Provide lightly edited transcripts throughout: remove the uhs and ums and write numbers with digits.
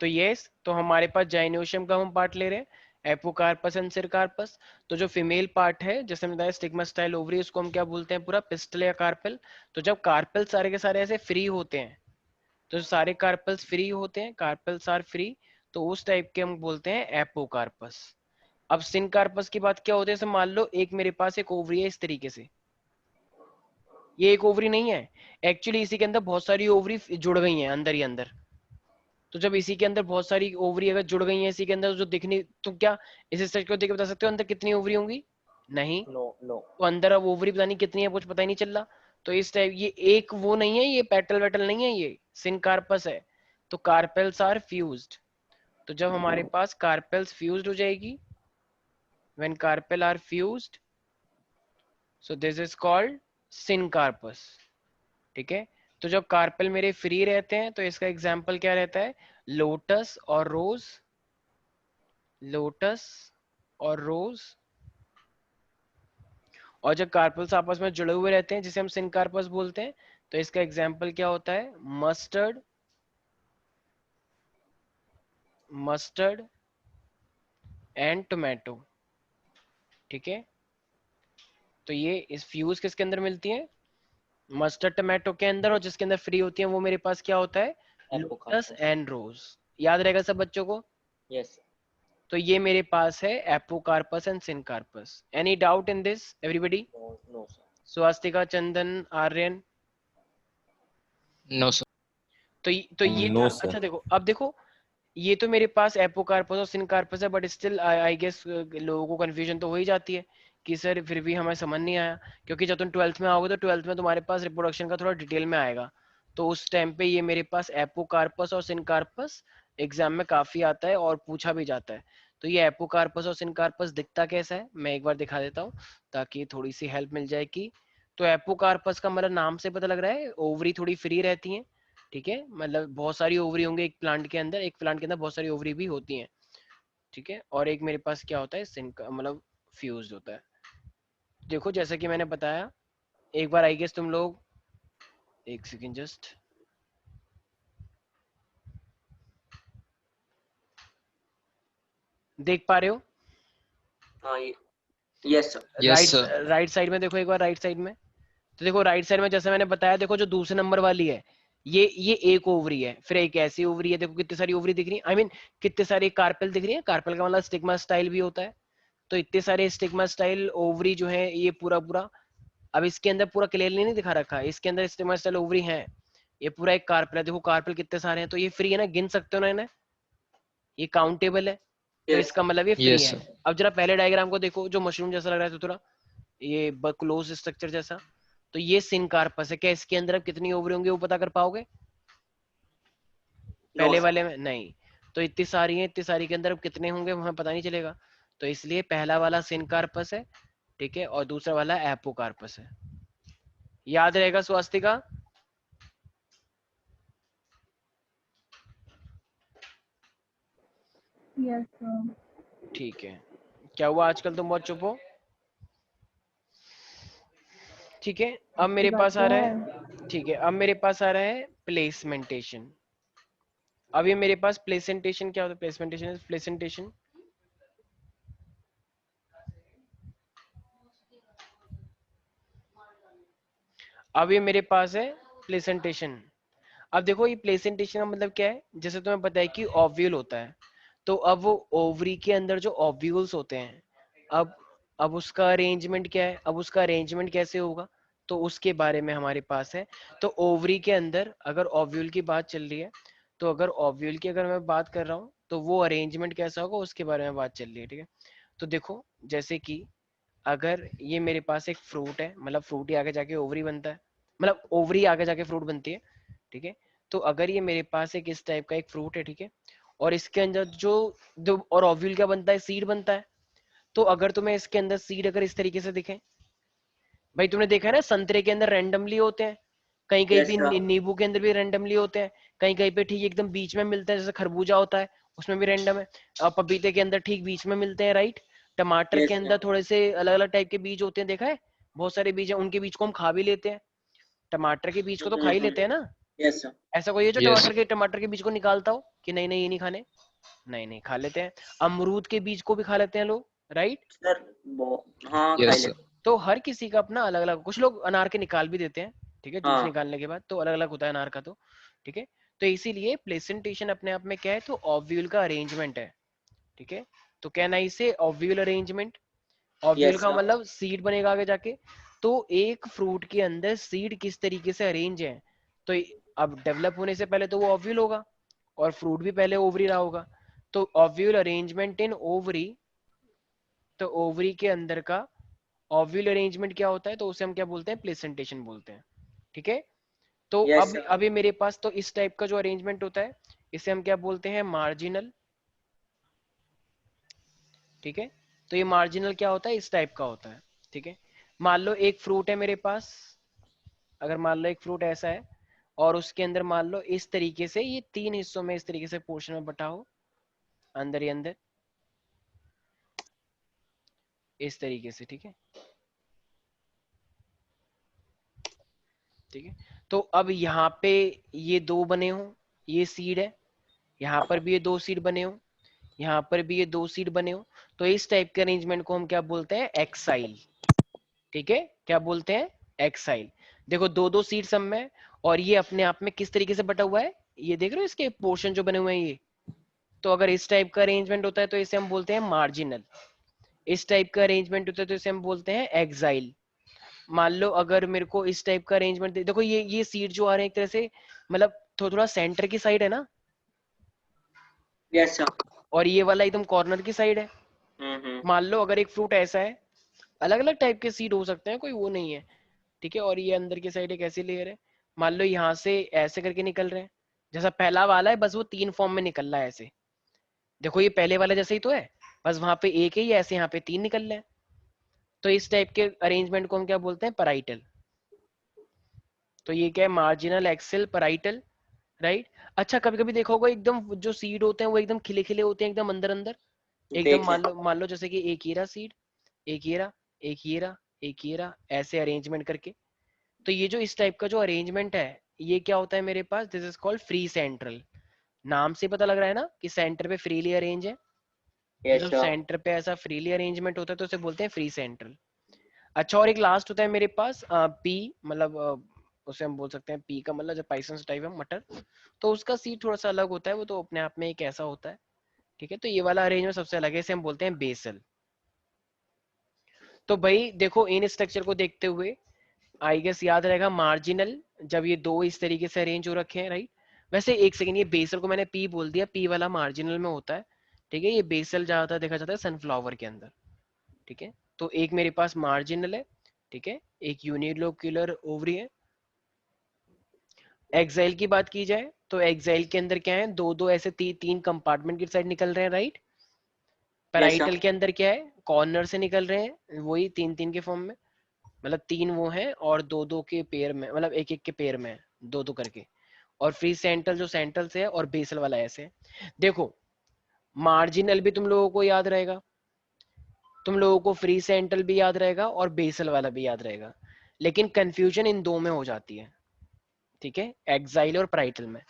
तो यस, तो हमारे पास जाइनोशियम का हम पार्ट ले रहे हैं, एपोकार्पस एंड सिरकार्पस। तो जो फीमेल पार्ट है, जैसे हमने बताया स्टिग्मास्टाइल ओवरी, उसको हम क्या बोलते हैं, पूरा पिस्टल या कार्पेल। तो जब कार्पेल सारे के सारे ऐसे फ्री होते हैं, तो सारे कार्पल्स फ्री होते हैं, कार्पल्स आर फ्री, तो उस टाइप के हम बोलते हैं एपोकार्पस। अब सिनकार्पस की बात क्या होती है, जैसे मान लो एक मेरे पास एक ओवरी है इस तरीके से, ये एक ओवरी नहीं है, एक्चुअली इसी के अंदर बहुत सारी ओवरी जुड़ गई हैं अंदर ही अंदर। तो जब इसी के अंदर बहुत सारी ओवरी अगर जुड़ गई हैं इसी के अंदर, जो दिखनी, तो क्या इस स्ट्रक्चर को देख के बता सकते हो अंदर कितनी ओवरी होंगी? नहीं। No no. तो अंदर अब ओवरी पता नहीं कितनी है, कुछ पता ही नहीं चल रहा। तो इस टाइप ये एक वो नहीं है, ये पेटल वेटल नहीं है, ये सिनकार्पस है। तो कार्पेल्स आर फ्यूज्ड। तो जब हमारे पास कार्पेल्स फ्यूज्ड हो जाएगी, when carpel are fused, so this is called syncarpous. ठीक है। तो जब कार्पेल मेरे फ्री रहते हैं, तो इसका एग्जाम्पल क्या रहता है, लोटस और रोज, लोटस और रोज। और जब कार्पल्स आपस में जुड़े हुए रहते हैं, जिसे हम सिनकार्पस बोलते हैं, तो इसका एग्जाम्पल क्या होता है, मस्टर्ड, मस्टर्ड एंड टोमेटो। ठीक है। तो ये इस फ्यूज किसके अंदर मिलती है, मस्टर्ड टोमेटो के अंदर, और जिसके अंदर फ्री होती है वो मेरे पास क्या होता है, लोटस एपोकार्पस। एंड रोज। याद रहेगा सब बच्चों को? यस। तो ये मेरे पास है apocarpous and syncarpous. Any doubt in this everybody? No no sir. Swastika, Chandan, Aryan? No sir. तो ये नो था। सर। अच्छा देखो, अब देखो, ये तो मेरे पास एपोकार्पस और सिनकार्पस है, बट स्टिल आई गेस लोगों को कंफ्यूजन तो हो ही जाती है कि सर फिर भी हमें समझ नहीं आया, क्योंकि जब तुम 12th में आओगे तो 12th में तुम्हारे पास रिप्रोडक्शन का थोड़ा डिटेल में आएगा। तो उस टाइम पे ये मेरे पास एपोकार्पस और सिनकार्पस एग्जाम में काफी आता है और पूछा भी जाता है। तो ये एपोकार्पस और सिनकार्पस दिखता कैसा है, मैं एक बार दिखा देता हूँ ताकि थोड़ी सी हेल्प मिल जाए कि। तो एपोकार्पस का मतलब नाम से पता लग रहा है, ओवरी थोड़ी फ्री रहती है। ठीक है, मतलब बहुत सारी ओवरी होंगे एक प्लांट के अंदर, एक प्लांट के अंदर बहुत सारी ओवरी भी होती हैं। ठीक है, और एक मेरे पास क्या होता है, सिंक मतलब फ्यूज होता है। देखो जैसा कि मैंने बताया, एक बार आई गेस तुम लोग, एक सेकेंड जस्ट, देख पा रहे हो? हाँ yes sir. Yes right, sir. Right side में देखो एक बार, राइट साइड में। तो देखो राइट साइड में जैसे मैंने बताया, देखो जो दूसरे नंबर वाली है, ये एक ओवरी है, फिर एक ऐसी ओवरी है, देखो कितनी सारी ओवरी दिख रही है, आई मीन कितने सारे कार्पेल दिख रही है। कार्पेल का मतलब स्टिग्मा स्टाइल भी होता है। तो इतने सारे स्टिग्मा स्टाइल ओवरी जो है ये पूरा पूरा, अब इसके अंदर पूरा क्लियरली नहीं दिखा रखा है, इसके अंदर स्टिग्मा स्टाइल ओवरी है, ये पूरा एक कार्पेल है। देखो कार्पेल कितने सारे हैं, तो ये फ्री है ना, गिन सकते हो ना इन्हें, ये काउंटेबल है। तो यस इसका मतलब ये फ्री यस है। सर। अब जरा पहले डायग्राम को देखो, जो मशरूम जैसा लग रहा है, तो थोड़ा ये क्लोज स्ट्रक्चर जैसा, तो ये सिनकार्पस है। क्या इसके अंदर अब कितनी ओवरी होंगी वो पता कर पाओगे? नो पहले सर। वाले में नहीं। तो इतनी सारी है, इतनी सारी के अंदर अब कितने होंगे हमें पता नहीं चलेगा। तो इसलिए पहला वाला सिनकार्पस है, ठीक है, और दूसरा वाला एपोकार्पस है। याद रहेगा स्वास्तिका? Yes sir. ठीक है। क्या हुआ आजकल तुम बहुत चुप हो? ठीक है, अब आपकी मेरे बात पास तो आ रहा है। है, ठीक है, अब मेरे पास आ रहा है प्लेसमेंटेशन। अब ये मेरे पास प्लेसेंटेशन क्या होता है, प्लेसमेंटेशन इज प्लेसेंटेशन। अब ये मेरे पास है प्लेसेंटेशन। अब देखो ये प्लेसेंटेशन का मतलब क्या है, जैसे तुम्हें पता है कि ओव्यूल होता है, तो अब वो ओवरी के अंदर जो ओव्यूल्स होते हैं, अब अब उसका अरेंजमेंट क्या है, अब उसका अरेंजमेंट कैसे होगा, तो उसके बारे में हमारे पास है। तो ओवरी के अंदर अगर ओव्यूल की बात चल रही है, तो अगर ओव्यूल की अगर मैं बात कर रहा हूँ, तो वो अरेंजमेंट कैसा होगा उसके बारे में बात चल रही है। ठीक है, तो देखो जैसे कि अगर ये मेरे पास एक फ्रूट है, मतलब फ्रूट ही आगे जाके ओवरी बनता है, मतलब ओवरी आगे जाके फ्रूट बनती है। ठीक है, तो अगर ये मेरे पास एक इस टाइप का एक फ्रूट है, ठीक है, और इसके अंदर जो और ओव्यूल क्या बनता है, सीड बनता है। तो अगर तुम्हें इसके अंदर सीड अगर इस तरीके से दिखे, भाई तुमने देखा है ना संतरे के अंदर रैंडमली होते हैं, कहीं कहीं यस भी सर। नींबू के अंदर भी रैंडमली होते हैं, कहीं कहीं पे ठीक एकदम बीच में मिलता है, जैसे खरबूजा होता है उसमें भी रैंडम है, और पपीते के अंदर ठीक बीच में मिलते हैं, राइट। टमाटर के यस अंदर सर। थोड़े से अलग अलग टाइप के बीज होते हैं, देखा है, बहुत सारे बीज हैं, उनके बीज को हम खा भी लेते हैं, टमाटर के बीज को तो खा ही लेते हैं ना। Yes sir. ऐसा कोई है जो यस टमाटर के बीज को निकालता हो कि नहीं नहीं ये नहीं खाने? नहीं नहीं, खा लेते हैं। अमरूद के बीज को भी खा लेते हैं लोग, राइट? सर हाँ खाई यस ले। तो हर किसी का अपना अलग अलग, कुछ लोग अनार के निकाल भी देते हैं, ठीक है, जूस हाँ निकालने के बाद, तो अलग अलग होता है अनार का तो, ठीक है। तो इसीलिए प्लेसेंटेशन अपने आप में क्या है, तो ओव्यूल का अरेंजमेंट है, ठीक है। तो कहना इसे ओव्यूल अरेंजमेंट। ओव्यूल यस का सर। मतलब सीड बनेगा आगे जाके। तो एक फ्रूट के अंदर सीड किस तरीके से अरेंज है, तो अब डेवलप होने से पहले तो वो ओव्यूल होगा, और फ्रूट भी पहले ओवरी रहा होगा। तो ओव्यूल अरेंजमेंट इन ओवरी, तो ओवरी के अंदर का ओव्यूल अरेंजमेंट क्या होता है, तो उसे हम क्या बोलते हैं, प्लेसेंटेशन बोलते हैं, ठीक है। तो यस अब सर। अभी मेरे पास तो इस टाइप का जो अरेंजमेंट होता है, इसे हम क्या बोलते हैं, मार्जिनल, ठीक है। तो ये मार्जिनल क्या होता है, इस टाइप का होता है, ठीक है। मान लो एक फ्रूट है मेरे पास, अगर मान लो एक फ्रूट ऐसा है, और उसके अंदर मान लो इस तरीके से ये तीन हिस्सों में इस तरीके से पोर्शन में बटा हो, अंदर ही अंदर, इस तरीके से, ठीक है, ठीक है। तो अब यहाँ पे ये दो बने हो, ये सीड है, यहाँ पर भी ये दो सीड बने हो, यहाँ पर भी ये दो सीड बने हो, तो इस टाइप के अरेंजमेंट को हम क्या बोलते हैं, एक्साइल, ठीक है। क्या बोलते हैं, एक्साइल। देखो दो दो सीड सब में, और ये अपने आप में किस तरीके से बटा हुआ है, ये देख रहे हो इसके पोर्शन जो बने हुए हैं ये। तो अगर इस टाइप का अरेंजमेंट होता है तो इसे हम बोलते हैं मार्जिनल, इस टाइप का अरेंजमेंट होता है तो इसे हम बोलते हैं एक्साइल। मान लो अगर मेरे को इस टाइप का अरेंजमेंट देखो, ये सीड जो आ रहे हैं एक तरह से, मतलब थोड़ा थोड़ा सेंटर की साइड है ना, यस सर। और ये वाला एकदम कॉर्नर की साइड है। हम्म। मान लो अगर एक फ्रूट ऐसा है, अलग अलग टाइप के सीड हो सकते हैं, कोई वो नहीं है, ठीक है। और ये अंदर की साइड एक ऐसी लेयर है, मान लो यहाँ से ऐसे करके निकल रहे हैं, जैसा पहला वाला है, बस वो तीन फॉर्म में निकल रहा है ऐसे। देखो ये पहले वाला जैसे ही तो है, बस वहां पे एक ही है, ऐसे यहाँ पे तीन निकल रहे हैं। तो इस टाइप के अरेंजमेंट को हम क्या बोलते हैं, पैराइटल। तो ये क्या है, मार्जिनल, एक्सेल, पैराइटल, राइट। अच्छा कभी कभी देखा होगा एकदम जो सीड होते हैं वो एकदम खिले खिले होते हैं, एकदम अंदर अंदर, एकदम देखे। मान लो जैसे कि एक हीरा सीड, एक हीरा, एक हीरा, एक हीरा, ऐसे अरेंजमेंट करके। तो ये जो इस टाइप का जो अरेंजमेंट है, ये क्या होता है मेरे पास, this is called free central. नाम से पता लग रहा है ना कि सेंटर पे फ्रीली अरेंज है। तो यस जब सर। सेंटर पे ऐसा फ्रीली अरेंजमेंट होता है तो उसे बोलते हैं फ्री सेंट्रल। अच्छा, और एक लास्ट होता है मेरे पास पी, मतलब उसे हम बोल सकते हैं पी का मतलब जब पाइसन्स टाइप है मटर, तो उसका सीड थोड़ा सा अलग होता है, वो तो अपने आप में एक ऐसा होता है, ठीक है। तो ये वाला अरेंजमेंट सबसे अलग है, इसे हम बोलते हैं बेसल। तो भाई देखो इन स्ट्रक्चर को देखते हुए आई गेस याद रहेगा मार्जिनल, जब ये दो इस तरीके से अरेंज हो रखे हैं, राइट। वैसे एक सेकंड, ये बेसल को मैंने पी बोल दिया, पी वाला मार्जिनल में होता है, ठीक है। ये बेसल ज्यादातर देखा जाता है सनफ्लावर के अंदर, ठीक है। तो एक मेरे पास मार्जिनल है, ठीक है, एक यूनिलोक्यूलर ओवरी है। एक्साइल की बात की जाए तो एक्साइल के अंदर क्या है, दो दो ऐसे तीन कंपार्टमेंट की साइड निकल रहे हैं, राइट। Yes parietal sir. के अंदर क्या है, कॉर्नर से निकल रहे हैं, वही तीन तीन के फॉर्म में, मतलब तीन वो हैं, और दो दो के पेयर में, मतलब एक एक के पेयर में दो दो करके। और फ्री सेंट्रल जो सेंट्रल से है, और बेसल वाला ऐसे है। देखो मार्जिनल भी तुम लोगों को याद रहेगा, तुम लोगों को फ्री सेंट्रल भी याद रहेगा, और बेसल वाला भी याद रहेगा, लेकिन कंफ्यूजन इन दो में हो जाती है, ठीक है, एक्साइल और पैराइटल में।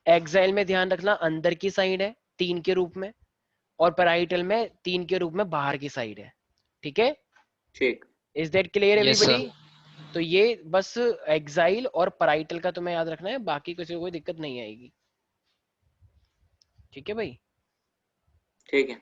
एक्साइल में ध्यान रखना अंदर की साइड है तीन के रूप में, और पैराइटल में तीन के रूप में बाहर की साइड है, ठीक है। ठीक। Is that clear yes everybody? Sir. तो ये बस एक्साइल और पैराइटल का तुम्हें याद रखना है, बाकी किसी को कोई दिक्कत नहीं आएगी, ठीक है भाई। ठीक है।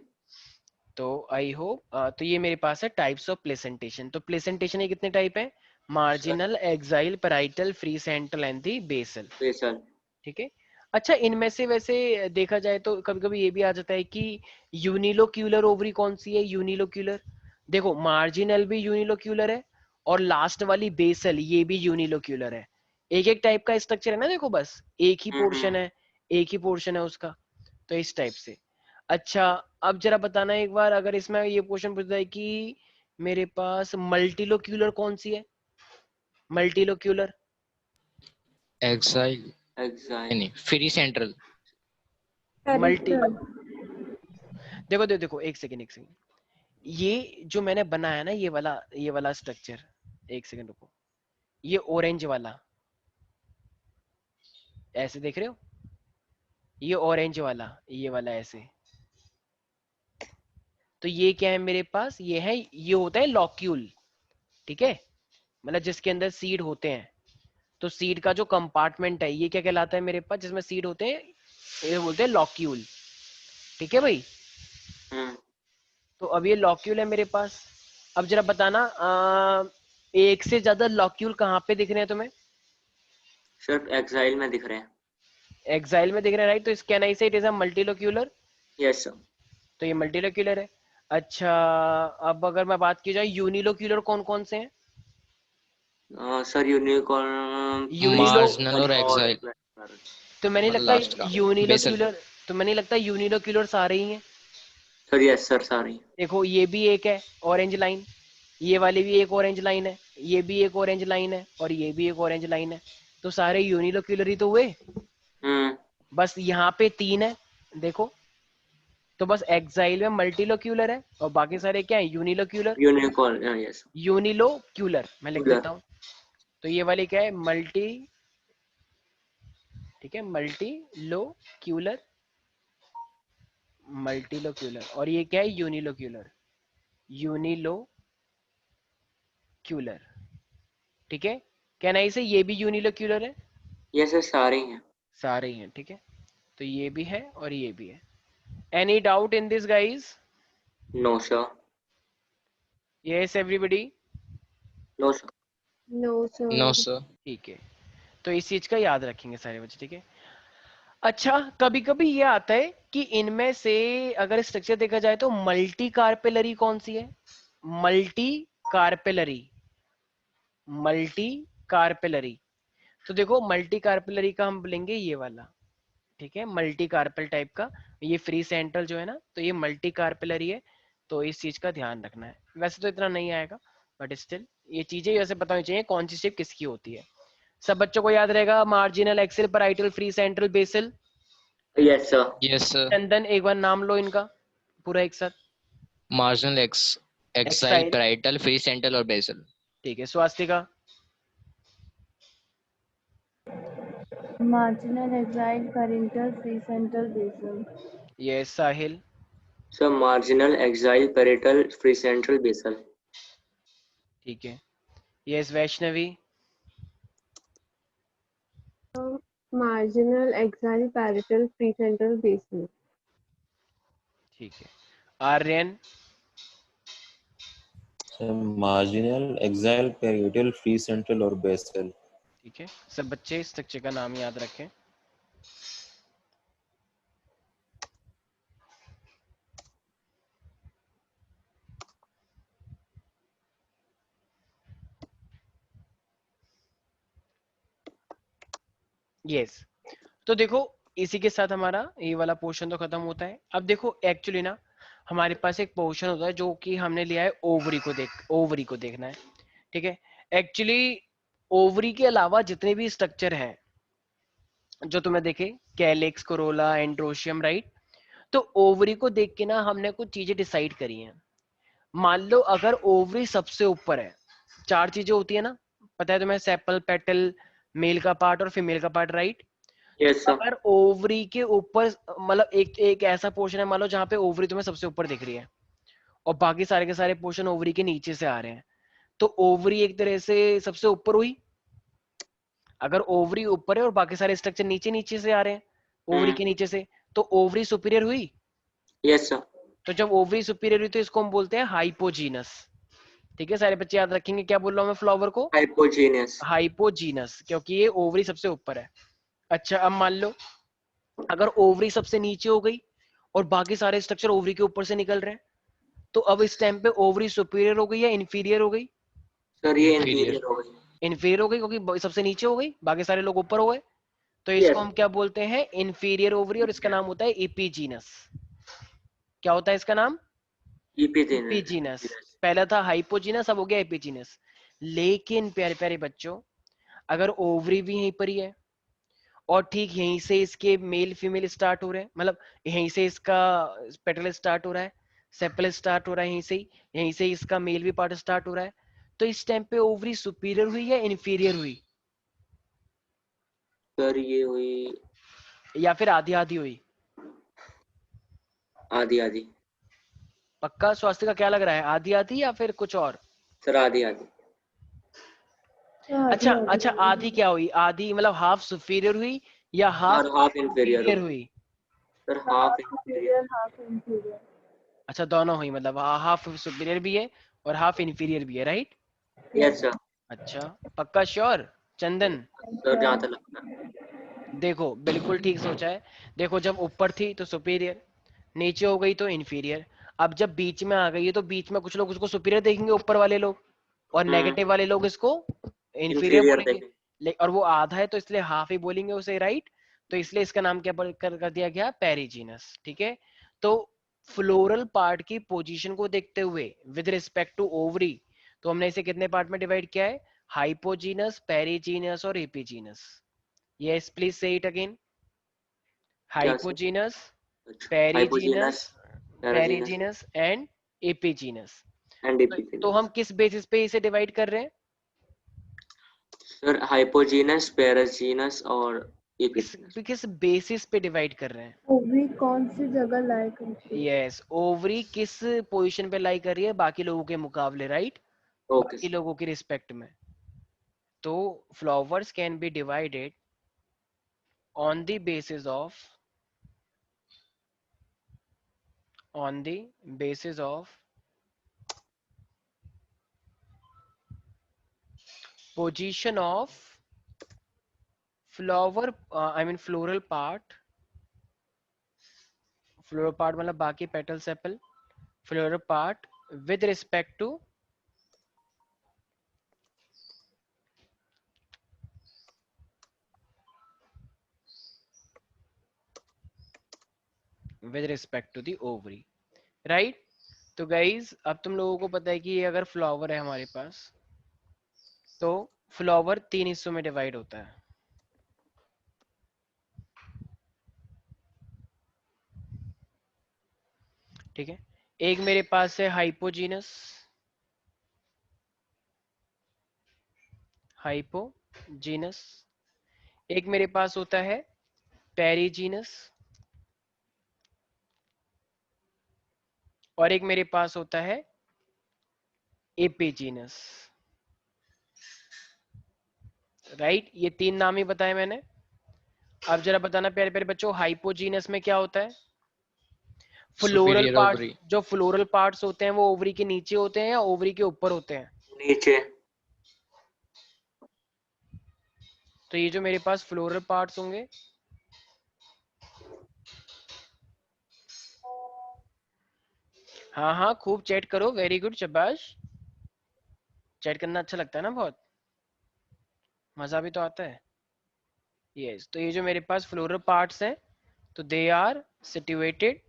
तो आई होप, तो ये मेरे पास है टाइप्स ऑफ प्लेसेंटेशन। तो प्लेसेंटेशन ये कितने टाइप है, sir marginal, axile, parietal, free central and the basal, basal. ठीक है। अच्छा इनमें से वैसे देखा जाए तो कभी कभी ये भी आ जाता है कि यूनिलोक्यूलर ओवरी कौन सी है, यूनिलोक्यूलर। देखो मार्जिनल भी यूनिलोक्यूलर है, और लास्ट वाली बेसल ये भी यूनिलोक्यूलर है। एक एक टाइप का स्ट्रक्चर है ना, देखो बस एक ही पोर्शन हम्म। है, एक ही पोर्शन है उसका, तो इस टाइप से। अच्छा अब जरा बताना एक बार, अगर इसमें ये क्वेश्चन पूछता है कि मेरे पास मल्टीलोक्यूलर कौन सी है, मल्टीलोक्यूलर, एक्साइल, एग्जाइल। नहीं फ्री सेंट्रल। Multi, peripheral. देखो एक सेकंड एक सेकंड, ये जो मैंने बनाया ना ये वाला स्ट्रक्चर, एक सेकंड रुको, ये ऑरेंज वाला, ऐसे देख रहे हो, ये ऑरेंज वाला, ये वाला ऐसे। तो ये क्या है मेरे पास, ये है, ये होता है लॉक्यूल, ठीक है, मतलब जिसके अंदर सीड होते हैं। तो सीड का जो कंपार्टमेंट है ये क्या कहलाता है मेरे पास, जिसमें सीड होते हैं, ये बोलते हैं लॉक्यूल, ठीक है भाई। हम्म। तो अब ये लॉक्यूल है मेरे पास। अब जरा बताना, एक से ज्यादा लॉक्यूल कहाँ पे दिख रहे हैं तुम्हें? सिर्फ एक्साइल में दिख रहे हैं। एक्साइल में दिख रहे हैं, राइट। तो इस कैन आई से it is a multilocular, yes sir. तो ये मल्टीलोक्यूलर है। अच्छा, अब अगर मैं बात की जाए यूनिलोक्यूलर कौन कौन से हैं? सर यूनिकॉर्न, यूनिलो, मार्जिनल और और एक्साइल, तो मैंने मतलब लगता लास्ट है का बेसल। यूनिलोक्यूलर, तो मैंने लगता है यूनिलोक्यूलर सारे ही हैं। सर यस सर सारी। देखो ये भी एक है ऑरेंज लाइन, ये वाली भी एक ऑरेंज लाइन है, ये भी एक ऑरेंज लाइन है, और ये भी एक ऑरेंज लाइन है। तो सारे यूनिलोक्यूलर ही तो हुए। हम्म। बस यहाँ पे 3 है, देखो। तो बस एक्साइल में मल्टीलोक्यूलर है, और बाकी सारे क्या है, यूनिलोक्यूलर। Unicorn yes. यूनिलोक्यूलर मैं लिख कूलर। देता हूँ। तो ये वाली क्या है, मल्टी, ठीक है, मल्टीलोक्यूलर, मल्टीलोक्यूलर। और ये क्या है, यूनिलोक्यूलर, यूनिलोक्यूलर, ठीक है। कहना इसे ये भी यूनिलोक्यूलर है, यस सर सारे ही हैं। सारे ही हैं, ठीक है। तो ये भी है और ये भी है। Any doubt in this guys? No sir. Yes everybody? No sir. No no sir. Sir. ठीक है, तो इस चीज का याद रखेंगे सारे बच्चे, ठीक है। अच्छा, कभी कभी ये आता है कि इनमें से अगर स्ट्रक्चर देखा जाए तो मल्टी कार्पेलरी कौन सी है? Multi carpellary, multi carpellary. तो देखो मल्टी कार्पेलरी का हम बोलेंगे ये वाला, ठीक है, मल्टी कार्पेल टाइप का। ये फ्री सेंट्रल जो है ना, तो ये मल्टी कार्पेलरी है। तो इस चीज का ध्यान रखना है। वैसे तो इतना नहीं आएगा, बट स्टिल ये चीजें वैसे पता होनी चाहिए कौन सी शेप किसकी होती है। सब बच्चों को याद रहेगा, marginal, axile, parietal, free central, basal. Yes sir. Yes sir. Chandan एक बार नाम लो इनका पूरा एक साथ। Marginal, axile, axile, parietal, free central और बेसल। ठीक है। Swastika? Marginal, axile, parental, free central, basal. ये Sahil? Sir marginal, axile, parietal, free central, basal. ठीक है। Yes Vaishnavi? Marginal, axile, parietal, free central, basal. ठीक है। Aryan? Marginal, axile, parietal, free central और basal. ठीक है, सब बच्चे स्ट्रक्चर का नाम याद रखें। यस, तो देखो इसी के साथ हमारा ये वाला पोर्शन तो खत्म होता है। अब देखो एक्चुअली ना, हमारे पास एक पोर्शन होता है जो कि हमने लिया है ओवरी को ओवरी को देखना है, ठीक है। एक्चुअली ओवरी के अलावा जितने भी स्ट्रक्चर हैं जो तुम्हें देखे, कैलिक्स, कोरोला, एंड्रोशियम, राइट। तो ओवरी को देख के ना हमने कुछ चीजें डिसाइड करी हैं। मान लो अगर ओवरी सबसे ऊपर है, 4 चीजें होती है ना, पता है तुम्हें, सेपल, पेटल, मेल का पार्ट और फीमेल का पार्ट, राइट। तो यस सर। अगर ओवरी के ऊपर, मतलब एक एक ऐसा पोर्शन है मान लो जहां पे ओवरी तुम्हें सबसे ऊपर दिख रही है, और बाकी सारे के सारे पोर्शन ओवरी के नीचे से आ रहे हैं, तो ओवरी एक तरह से सबसे ऊपर हुई। अगर ओवरी ऊपर है और बाकी सारे स्ट्रक्चर नीचे नीचे से आ रहे हैं ओवरी के नीचे से, तो ओवरी सुपीरियर हुई। Yes sir. तो जब ओवरी सुपीरियर हुई तो इसको हम बोलते हैं हाइपोजीनस, ठीक है। सारे बच्चे याद रखेंगे क्या बोल रहा हूं मैं फ्लावर को, हाइपोजीनियस। हाइपोजीनस, क्योंकि ये ओवरी सबसे ऊपर है। अच्छा, अब मान लो अगर ओवरी सबसे नीचे हो गई और बाकी सारे स्ट्रक्चर ओवरी के ऊपर से निकल रहे हैं, तो अब इस टाइम पे ओवरी सुपीरियर हो गई या इंफीरियर हो गई? सर ये इंफीरियर। इंफीरियर हो गई। इंफीरियर हो गई, क्योंकि सबसे नीचे हो गई, बाकी सारे लोग ऊपर हो गए। तो इसको यस। हम क्या बोलते हैं, इंफीरियर ओवरी, और इसका नाम होता है इपीजीनस। क्या होता है इसका नाम? इपीजीनियस। इपीजीनस। पहला था हाइपोजीनस, अब हो गया इपीजीनस। लेकिन प्यारे प्यारे बच्चों, अगर ओवरी भी यहीं पर ही है, और ठीक यहीं से इसके मेल फीमेल स्टार्ट हो रहे हैं, मतलब यहीं से इसका पेटल स्टार्ट हो रहा है, सेपल स्टार्ट हो रहा है यहीं से इसका मेल भी पार्ट स्टार्ट हो रहा है, तो इस टाइम पे ओवरी सुपीरियर हुई या इंफीरियर हुई? सर ये हुई या फिर आधी आधी हुई? आधी आधी। पक्का स्वास्थ्य का क्या लग रहा है, आधी आधी या फिर कुछ और? सर आधी आधी। अच्छा अच्छा, आधी क्या हुई? आधी मतलब हाफ सुपीरियर हुई या हाफ और हाफ इंफीरियर इंफीरियर हुई। हुई? Sir half half inferior. Superior half inferior. अच्छा दोनों हुई, मतलब हाफ सुपीरियर भी है और हाफ इंफीरियर भी है, राइट? Yes sir. अच्छा पक्का श्योर चंदन? सर जहाँ तक लगता है। देखो बिल्कुल ठीक सोचा है। देखो जब ऊपर थी तो सुपीरियर, नीचे हो गई तो इंफीरियर, अब जब बीच में आ गई है तो बीच में कुछ लोग उसको सुपीरियर देखेंगे ऊपर वाले लोग, और नेगेटिव वाले लोग इसको इंफीरियर इंफीरियर बोलेंगे। देखें। और वो आधा है तो इसलिए हाफ ही बोलेंगे उसे, राइट? तो इसलिए इसका नाम क्या कर दिया गया, पेरिजीनस। ठीक है, तो फ्लोरल पार्ट की पोजीशन को देखते हुए विद रिस्पेक्ट टू ओवरी, तो हमने इसे कितने पार्ट में डिवाइड किया है, हाइपोजीनस, पेरिजीनस और एपिजीनस। यस प्लीज से इट अगेन, क्या सर? हाइपोजीनस, अच्छा, पेरिजीनस, हाइपोजीनस, पैराजीनस पेरिजीनस एंड एपिजीनस। एंड तो हम एपिजीनस। किस बेसिस पे इसे डिवाइड कर रहे हैं? सर हाइपोजीनस, पैराजीनस और किस एपिजीनस। किस बेसिस पे डिवाइड कर रहे हैं? ओवरी कौन सी जगह लाई करती है? यस, ओवरी किस पोजीशन पे लाई कर रही है बाकी लोगों के मुकाबले, राइट? ओके बाकी सर। लोगों की रिस्पेक्ट में। तो flowers can be divided on the basis of, on the basis of position of flower, I mean floral part, floral part मतलब बाकी petal sepal, floral part with respect to the ovary, right? तो guys अब तुम लोगों को पता है कि ये अगर फ्लावर है हमारे पास, तो फ्लावर 3 हिस्सों में डिवाइड होता है। ठीक है, एक मेरे पास है हाइपोजीनस, हाइपोजीनस, एक मेरे पास होता है पेरिजीनस, और एक मेरे पास होता है एपिजीनस, राइट? ये 3 नाम ही बताए मैंने। अब जरा बताना प्यारे प्यारे बच्चों, हाइपोजीनस में क्या होता है? फ्लोरल superior पार्ट, ovary, जो फ्लोरल पार्ट्स होते हैं वो ओवरी के नीचे होते हैं या ओवरी के ऊपर होते हैं? नीचे। तो ये जो मेरे पास फ्लोरल पार्ट्स होंगे, हाँ हाँ खूब चैट करो, वेरी गुड शाबाश, चैट करना अच्छा लगता है ना, बहुत मजा भी तो आता है। यस, तो ये जो मेरे पास फ्लोरल पार्ट्स हैं, तो they are situated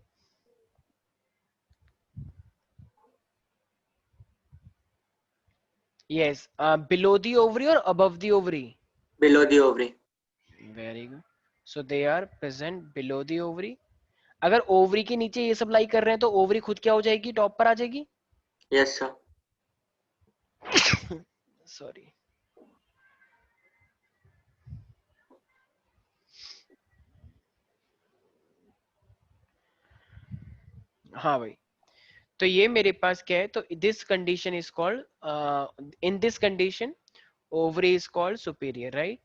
yes below the ovary और above the ovary? Below the ovary. Very good, so they are present below the ovary. अगर ओवरी के नीचे ये सब लाई कर रहे हैं तो ओवरी खुद क्या हो जाएगी, टॉप पर आ जाएगी। Yes sir. सॉरी, हाँ भाई, तो ये मेरे पास क्या है, तो this condition is called, in this condition ovary is called superior, right?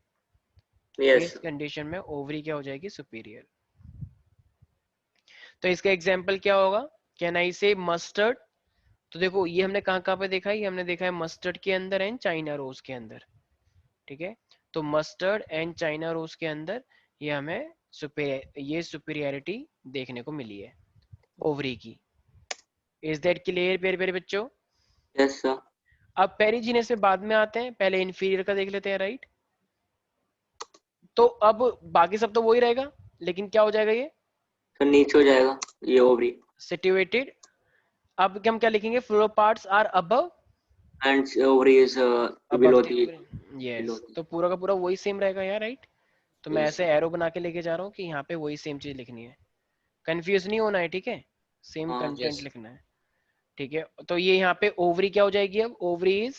Yes इस कंडीशन में ओवरी क्या हो जाएगी, सुपीरियर। तो इसका एग्जांपल क्या होगा, कैन आई से मस्टर्ड? तो देखो ये हमने कहाँ कहाँ पे देखा है, ये हमने देखा है मस्टर्ड के अंदर एंड चाइना रोज के अंदर। ठीक है, तो मस्टर्ड एंड चाइना रोज के अंदर ये हमें ये सुपीरियरिटी देखने को मिली है ओवरी की। इज दैट क्लियर प्यारे प्यारे बच्चों? Yes sir. अब पेरिजीनस में बाद में आते हैं, पहले इंफीरियर का देख लेते हैं, राइट? तो अब बाकी सब तो वही रहेगा, लेकिन क्या हो जाएगा, ये सर नीचे हो जाएगा ये ओवरी। सिचुएटेड। अब हम क्या लिखेंगे, floor parts are above, and ovary is above below the the. Ovary. Below yes, the. तो पूरा का पूरा वही सेम रहेगा यार, राइट? तो मैं यस ऐसे एरो बना के लेके जा रहा हूँ कि यहाँ पे वही सेम चीज लिखनी है, कंफ्यूज नहीं होना है, ठीक है? सेम हाँ। कंटेंट yes, लिखना है। ठीक है, तो ये यहाँ पे ओवरी क्या हो जाएगी, अब ovary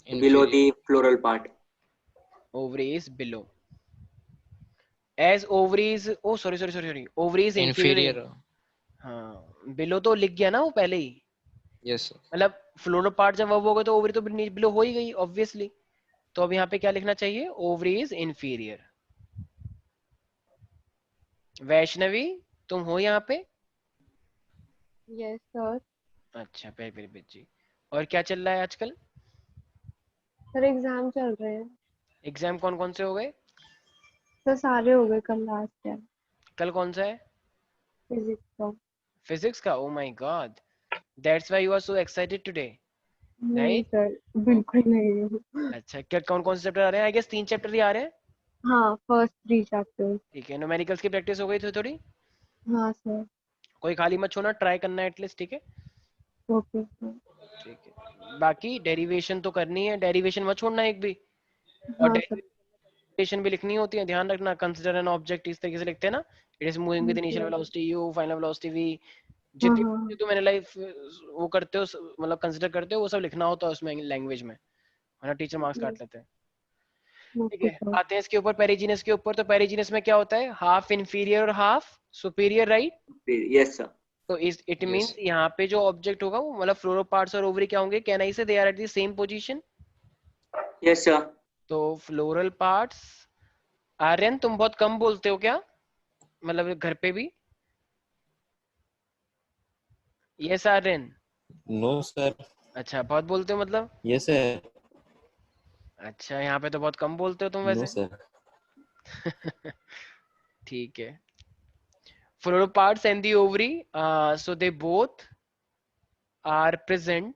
below inferior, the floral part. Is below. As ovaries, oh sorry ovaries inferior. inferior. हाँ बिलो तो लिख गया ना वो पहले ही, Yes, sir. मतलब फ्लोरो पार्ट जब वर्ब होगा तो ओवरी तो बिलो हो ही गई ऑब्वियसली। तो अब यहाँ पे क्या लिखना चाहिए, ओवरीज इंफीरियर। वैष्णवी तुम हो यहाँ पे? Yes, sir. अच्छा पेपर जी। और क्या चल रहा है आजकल? सर एग्जाम चल रहे हैं। एग्जाम कौन कौन से हो गए? सर सारे हो गए, कल लास्ट है कल कौन सा है? फिजिक्स का। फिजिक्स का? Oh my God, that's why you are so excited today, नहीं राइट? सर, बिल्कुल नहीं। अच्छा क्या कौन कौन से चैप्टर आ रहे हैं? आई गेस 3 चैप्टर ही आ रहे हैं। हाँ, फर्स्ट 3 चैप्टर्स। ठीक है, न्यूमेरिकल्स की प्रैक्टिस हो गई थी थोड़ी? हाँ सर। कोई खाली मत छोड़ना, ट्राई करना एटलीस्ट, ठीक है? Okay sir. ठीक है, बाकी डेरिवेशन तो करनी है, डेरिवेशन मत छोड़ना एक भी। और हाँ सर। डेरिवेशन भी लिखनी होती है, ध्यान रखना। कंसीडर एन ऑब्जेक्ट इस तरीके से लिखते हैं ना, it is moving with initial velocity u, final velocity v। हाँ जितनी हाँ तुम एनालाइज वो करते हो, मतलब कंसीडर करते हो, वो सब लिखना होता है उसमें लैंग्वेज में, वरना टीचर मार्क्स काट लेते हैं। ठीक ओके है, सर। आते हैं इसके ऊपर, पेरिजीनस के ऊपर। तो पेरिजीनस में क्या होता है, हाफ इंफीरियर और half superior, right? Yes, sir. तो इस इट Yes. मींस यहाँ पे जो ऑब्जेक्ट होगा वो मतलब फ्लोरो पार्ट्स और ओवरी क्या होंगे, can I say they are at the same position. Yes, sir. तो फ्लोरल पार्ट्स, आर्यन तुम बहुत कम बोलते हो क्या, मतलब घर पे भी? यस आर्यन? No, sir. अच्छा बहुत बोलते हो मतलब? Yes, sir. अच्छा यहाँ पे तो बहुत कम बोलते हो तुम No, वैसे। sir. ठीक है, floral parts and the ovary, so they both are present.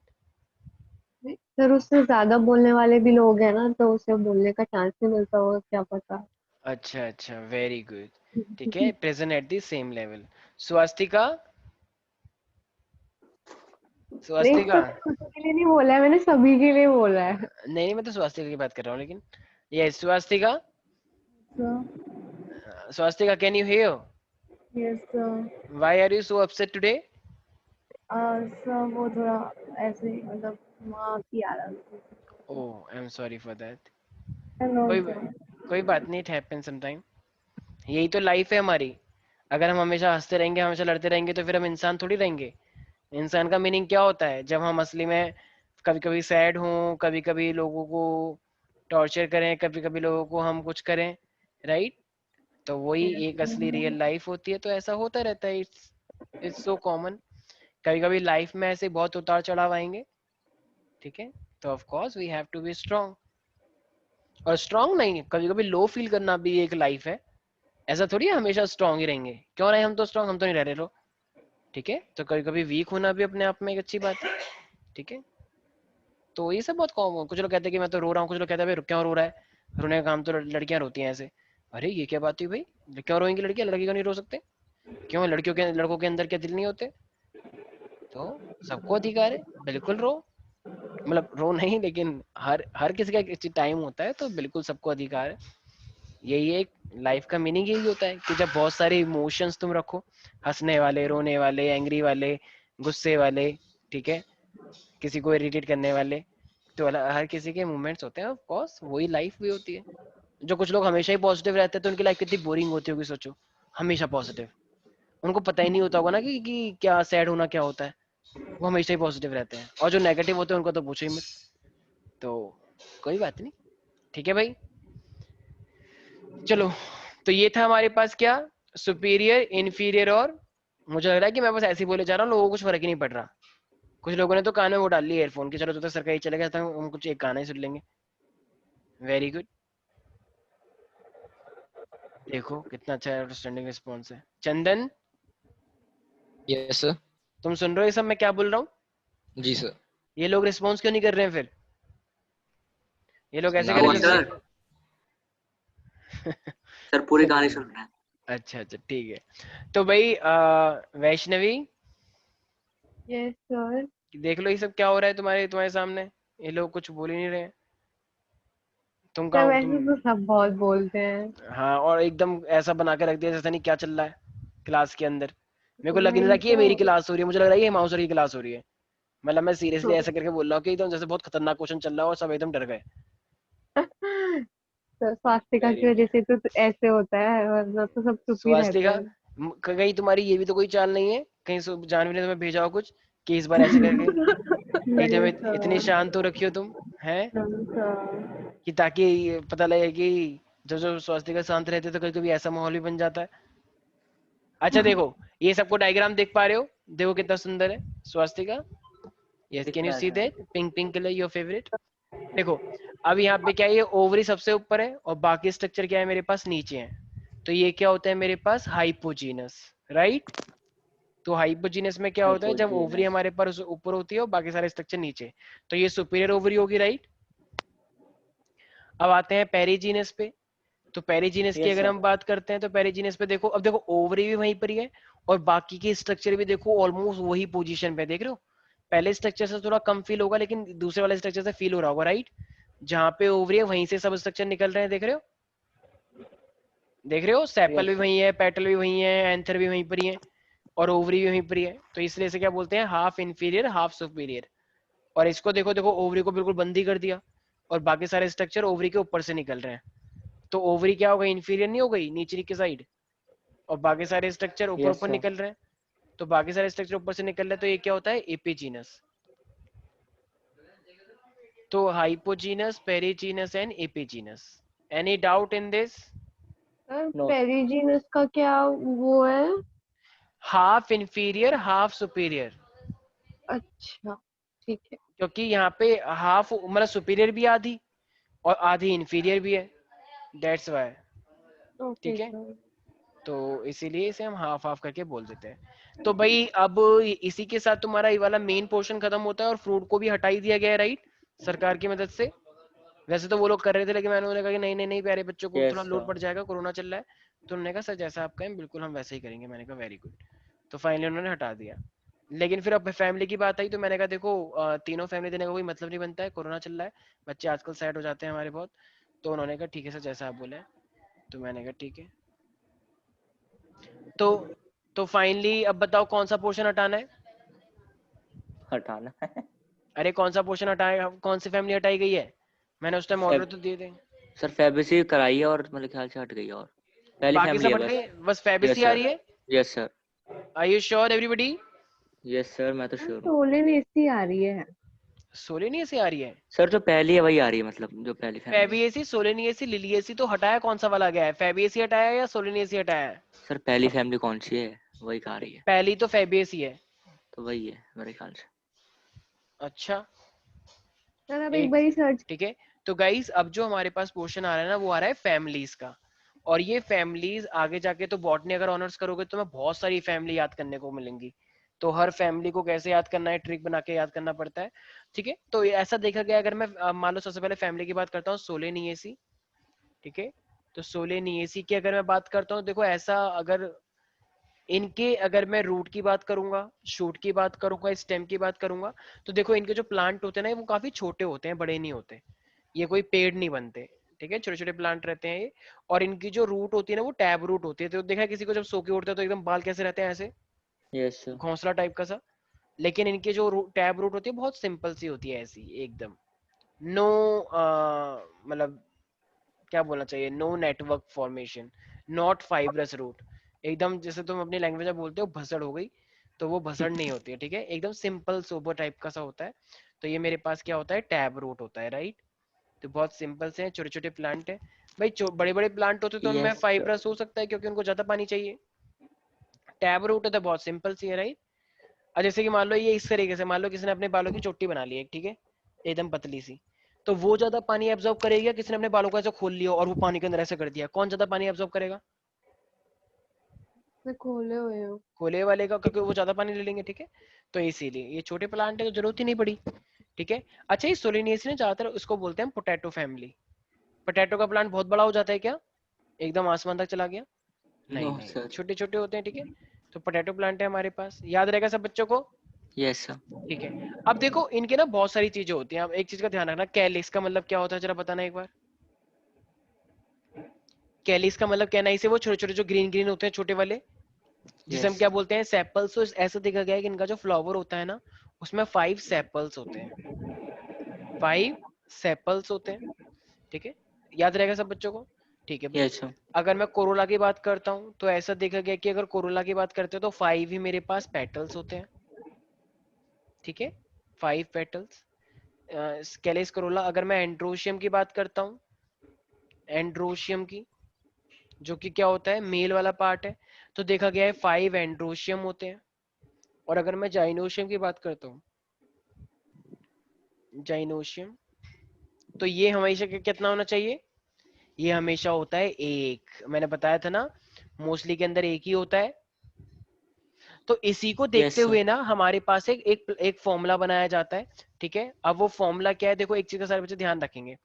Sir उससे ज्यादा बोलने वाले भी लोग हैं ना, तो उसे बोलने का चांस नहीं मिलता होगा, क्या पता। अच्छा अच्छा, वेरी गुड। ठीक है, present at the same level. Swastika, नहीं स्वास्तिका। सर, खुद के लिए नहीं बोला है मैंने, सभी के लिए बोला है। नहीं मैं तो स्वास्तिका की बात कर रहा हूँ, लेकिन ये Swastika, sir. Swastika can you hear? Yes sir. Why are you so upset today? Sir वो थोड़ा ऐसे ही, मतलब माँ की आ रहा था। Oh I am sorry for that. No कोई सर। कोई बात नहीं, इट हैपन समटाइम, यही तो लाइफ है हमारी। अगर हम हमेशा हंसते रहेंगे, हमेशा लड़ते रहेंगे, तो फिर हम इंसान थोड़ी रहेंगे। इंसान का मीनिंग क्या होता है, जब हम असली में कभी कभी सैड हों, कभी कभी लोगों को टॉर्चर करें, कभी कभी लोगों को हम कुछ करें, राइट? तो वही एक असली रियल लाइफ होती है। तो ऐसा होता रहता है, इट्स इट्स सो कॉमन। कभी कभी लाइफ में ऐसे बहुत उतार चढ़ाव आएंगे, ठीक है? तो of course we have to be strong. और स्ट्रांग नहीं, कभी कभी लो फील करना भी एक लाइफ है। ऐसा थोड़ी है हमेशा स्ट्रांग ही रहेंगे, क्यों रहे हम तो स्ट्रांग, हम तो नहीं रह रहे लो, ठीक है? तो कभी कभी वीक होना भी अपने आप में एक अच्छी बात है, ठीक है? तो ये सब बहुत कॉमन। कुछ लोग कहते हैं कि मैं तो रो रहा हूँ, कुछ लोग कहते हैं भाई क्यों रो रहा है, रोने का काम तो लड़कियां रोती हैं ऐसे। अरे ये क्या बात हुई भाई, क्यों रोएंगी लड़कियां, लड़की क्यों नहीं रो सकते? क्यों, लड़कियों के लड़कों के अंदर क्या दिल नहीं होते? तो सबको अधिकार है, बिल्कुल रो, मतलब रो नहीं, लेकिन हर हर किसी का एक टाइम होता है, तो बिल्कुल सबको अधिकार है। यही एक लाइफ का मीनिंग यही होता है कि जब बहुत सारे इमोशंस तुम रखो, हंसने वाले, रोने वाले, एंग्री वाले, गुस्से वाले, ठीक है, किसी को इरिटेट करने वाले, तो हर किसी के मूवमेंट्स होते हैं, ऑफ कोर्स वही लाइफ भी होती है। जो कुछ लोग हमेशा ही पॉजिटिव रहते हैं, तो उनकी लाइफ कितनी बोरिंग होती होगी सोचो, हमेशा पॉजिटिव। उनको पता ही नहीं होता होगा ना कि क्या सैड होना क्या होता है, वो हमेशा ही पॉजिटिव रहते हैं। और जो नेगेटिव होते हैं उनको तो पूछो ही मत। तो कोई बात नहीं, ठीक है भाई, चलो। तो ये था हमारे पास क्या, सुपीरियर, इंफीरियर, और मुझे लग रहा है कि मैं बस ऐसे ही बोले जा रहा हूँ, लोगों को कुछ फर्क ही नहीं पड़ रहा। कुछ लोगों ने तो कान में वो डाल ली एयरफोन की, चलो तो सर का ही चले गया था, हम कुछ एक गाना ही सुन लेंगे। वेरी गुड, देखो कितना अच्छा अंडरस्टैंडिंग रिस्पॉन्स है। चंदन Yes, sir. तुम सुन रहे हो ये सब मैं क्या बोल रहा हूँ? जी sir. ये लोग रिस्पॉन्स क्यों नहीं कर रहे हैं फिर? ये लोग ऐसे Now करें वो yes. जैसे सर, सर पूरी कहानी सुन रहे हैं। अच्छा अच्छा ठीक है। तो भाई वैष्णवी, यस सर। देख लो ये सब क्या हो रहा है तुम्हारे तुम्हारे सामने, ये लोग कुछ बोल ही नहीं रहे हैं। तुम सर कहाँ वैसे तुम? तो सब बहुत बोलते हैं। हाँ, और एकदम ऐसा बना के रख दिया जैसा नहीं क्या चल रहा है क्लास के अंदर। मेरे को लग नहीं रहा वही कि ये मेरी तो। क्लास हो रही है, मुझे लग रहा है ये माउसर की क्लास हो रही है। मतलब मैं सीरियसली ऐसा करके बोल रहा हूँ कि एकदम जैसे बहुत खतरनाक क्वेश्चन चल रहा हो और सब एकदम डर गए। तो स्वास्तिका की वजह से तो ऐसे होता है, वरना तो सब चुप ही रहते स्वास्तिका हैं। कहीं तुम्हारी ये भी तो कोई चाल नहीं है, कहीं जानवी ने तुम्हें भेजा हो कुछ कि इस बार ऐसे करके, कहीं नहीं तुम्हें इतनी सर। शांत हो रखी हो तुम हैं, नहीं सर। कि ताकि पता लगे कि जब जब स्वास्तिका शांत रहते तो कभी कभी ऐसा माहौल भी बन जाता है। अच्छा देखो, ये सबको डायग्राम देख पा रहे हो, देखो कितना सुंदर है स्वास्तिका। यस, दिख कैन यू रहा है see sir. That pink pink colour your favourite. देखो अब यहाँ पे क्या है, ये ओवरी सबसे ऊपर है और बाकी स्ट्रक्चर क्या है मेरे पास नीचे है। तो ये क्या होता है मेरे पास, हाइपोजीनस, राइट। तो हाइपोजीनस में क्या होता है, जब ओवरी हाइपोजीनस। हमारे पास ऊपर होती है और बाकी सारे स्ट्रक्चर नीचे, तो ये सुपीरियर ओवरी होगी, राइट। अब आते हैं पेरीजीनस पे। तो पेरीजीनस की यस अगर सर। हम बात करते हैं तो पेरीजीनस पे देखो, अब देखो ओवरी भी वहीं पर ही है और बाकी के स्ट्रक्चर भी देखो ऑलमोस्ट वही पोजीशन पे, देख रहे हो। पहले स्ट्रक्चर से थोड़ा कम फील होगा लेकिन दूसरे वाले स्ट्रक्चर से फील हो रहा होगा, राइट। जहां पे ओवरी है वहीं से सब स्ट्रक्चर निकल रहे हैं, देख रहे हो। देख रहे हो, सेपल भी यस सर। वही है, पेटल भी वही है, एंथर भी वहीं पर ही है और ओवरी भी वहीं पर ही है। तो इसलिए इसे क्या बोलते हैं, हाफ इंफीरियर हाफ सुपीरियर। और इसको देखो, देखो ओवरी को बिल्कुल बंद ही कर दिया और बाकी सारे स्ट्रक्चर ओवरी के ऊपर से निकल रहे हैं। तो ओवरी क्या हो गई, इंफीरियर नहीं हो गई, नीचे की साइड, और बाकी सारे स्ट्रक्चर ऊपर यस ऊपर सर। निकल रहे हैं। तो बाकी सारे स्ट्रक्चर ऊपर से निकल रहे हैं, तो ये क्या होता है, एपिजीनस। तो hypogynous, perigynous and epigynous. Any doubt in this. Sir no. Perigynous का क्या वो है? हाफ इंफीरियर हाफ सुपीरियर, अच्छा ठीक है। क्योंकि यहाँ पे हाफ मतलब सुपीरियर भी आधी और आधी इंफीरियर भी है, दैट्स वाई। ओके ठीक है, सर। तो इसीलिए इसे हम हाफ हाफ करके बोल देते हैं। तो भाई अब इसी के साथ तुम्हारा ये वाला मेन पोर्शन खत्म होता है और फ्रूट को भी हटा ही दिया गया है, राइट, सरकार की मदद से। वैसे तो वो लोग कर रहे थे लेकिन मैंने उन्होंने कहा कि नहीं नहीं नहीं, प्यारे बच्चों को यस थोड़ा लोड सर। पड़ जाएगा, कोरोना चल रहा है। तो उन्होंने कहा सर जैसा आप कहें बिल्कुल हम वैसे ही करेंगे। मैंने कहा वेरी गुड। तो फाइनली उन्होंने हटा दिया। लेकिन फिर अब फैमिली की बात आई तो मैंने कहा देखो तीनों फैमिली देने का कोई मतलब नहीं बनता है, कोरोना चल रहा है, बच्चे आजकल सैड हो जाते हैं हमारे बहुत। तो उन्होंने कहा ठीक है सर जैसा आप बोले। तो मैंने कहा ठीक है। तो तो फाइनली अब बताओ कौन सा पोर्शन हटाना है। हटाना है। अरे कौन सा पोर्शन हटाएगा, कौन सी फैमिली हटाई गई है, मैंने उस टाइम ऑर्डर फेब तो दिए थे। सर फेबिसी कराई है और मेरे ख्याल से हट गई है और पहली बाकी फैमिली सब है हट बस। गई, बस यस फैबिसी आ सर। रही है। Yes sir. Are you sure everybody. Yes sir मैं तो श्योर हूँ। सोलन एसी आ रही है। सोलेनियस से आ रही है। सर जो पहली है वही आ रही है, मतलब जो पहली फैमिली है। फेबिएसी, सोलेनियसी, लिलियसी, तो हटाया कौन सा वाला गया है, फेबिएसी हटाया या सोलेनियसी हटाया है। सर पहली फैमिली कौन सी है वही कहा रही है। पहली तो फेबिएसी है। तो वही है मेरे ख्याल से। अच्छा, सर आप एक एक, बार सर्च। ठीक है। तो गाइस अब जो हमारे पास क्वेश्चन आ रहा है ना वो आ रहा है फैमिलीज का। और ये फैमिलीज आगे जाके तो बॉटनी अगर ऑनर्स करोगे तो मैं बहुत सारी फैमिली याद करने को मिलेंगी। तो हर फैमिली को कैसे याद करना है, ट्रिक बना के याद करना पड़ता है। ठीक है, तो ये ऐसा देखा गया, अगर मैं मान लो सबसे पहले फैमिली की बात करता हूँ, सोलेनियसी। ठीक है, तो सोलेनियसी की अगर मैं बात करता हूँ, देखो ऐसा अगर इनके अगर मैं रूट की बात करूंगा, शूट की बात करूंगा, स्टेम की बात करूंगा, तो देखो इनके जो प्लांट होते हैं ना वो काफी छोटे होते हैं, बड़े नहीं होते, ये कोई पेड़ नहीं बनते। ठीक है, छोटे छोटे प्लांट रहते हैं ये। और इनकी जो रूट होती है ना वो टैब रूट होती है। तो देखा है किसी को जब सो के उठते हैं तो एकदम बाल कैसे रहते हैं, ऐसे यस सर। घोंसला टाइप का सा। लेकिन इनके जो टैब रूट होती है बहुत सिंपल सी होती है, ऐसी एकदम। नो मतलब क्या बोलना चाहिए, no network formation, not fibrous root. एकदम जैसे तुम अपनी लैंग्वेज में बोलते हो भसड़ हो गई, तो वो भसड़ नहीं होती है। ठीक है, एकदम सिंपल सोबर टाइप का सा होता है। तो ये मेरे पास क्या होता है, टैब रूट होता है, राइट। तो बहुत सिंपल से छोटे छोटे प्लांट है भाई। बड़े बड़े प्लांट होते तो उनमें यस सर। फाइब्रस हो सकता है क्योंकि उनको ज्यादा पानी चाहिए। टैब रूट है तो बहुत सिंपल सी है, राइट। और जैसे कि मान लो ये इस तरीके से, मान लो किसी ने अपने बालों की चोटी बना ली है, ठीक है, एकदम पतली सी, तो वो ज्यादा पानी एब्जॉर्ब करेगी या किसी ने अपने बालों को ऐसे खोल लिया और वो पानी के अंदर ऐसे कर दिया, कौन ज्यादा पानी एब्जॉर्ब करेगा। मैं खोले हुए हूँ। खोले वाले का, क्योंकि वो ज्यादा पानी ले लेंगे। ठीक है, तो इसीलिए ये छोटे प्लांट है तो जरूरत ही नहीं पड़ी। ठीक है। अच्छा, ये सोलेनियस ने ज्यादातर उसको बोलते हैं पोटैटो फैमिली। पोटैटो का प्लांट बहुत बड़ा हो जाता है क्या, एकदम आसमान तक चला गया, नो नहीं नहीं, सर। छोटे छोटे होते हैं। ठीक है, तो पोटैटो प्लांट है हमारे पास, याद रहेगा सब बच्चों को। Yes sir. ठीक है, अब देखो इनके ना बहुत सारी चीजें होती हैं। अब एक चीज का ध्यान रखना, कैलिस का मतलब क्या होता है जरा बताना एक बार। कैलिस का मतलब कहना इसे वो छोटे छोटे जो ग्रीन ग्रीन होते हैं छोटे वाले, जिसे हम यस क्या बोलते हैं, सेपल्स। तो ऐसा देखा गया है कि इनका जो फ्लावर होता है ना उसमें 5 सेपल्स होते हैं, 5 सेपल्स होते हैं। ठीक है, याद रहेगा सब बच्चों को? ठीक है भाई। Yes, sir. अगर मैं कोरोला की बात करता हूँ तो ऐसा देखा गया कि अगर कोरोला की बात करते हैं तो 5 ही मेरे पास पेटल्स होते हैं, ठीक है, 5 पेटल्स कैलिस कोरोला। अगर मैं एंड्रोशियम की बात करता हूँ, एंड्रोशियम की, जो कि क्या होता है, मेल वाला पार्ट है, तो देखा गया है 5 एंड्रोशियम होते हैं। और अगर मैं जाइनोशियम की बात करता हूँ, जाइनोशियम, तो ये हमेशा कितना होना चाहिए, ये हमेशा होता है एक। मैंने बताया था ना, मोस्टली के अंदर एक ही होता है। तो इसी को Yes, देखते sir. हुए ना हमारे पास एक फॉर्मूला बनाया जाता है, ठीक है। अब वो फॉर्मूला क्या है, देखो एक चीज का सारे बच्चे ध्यान रखेंगे।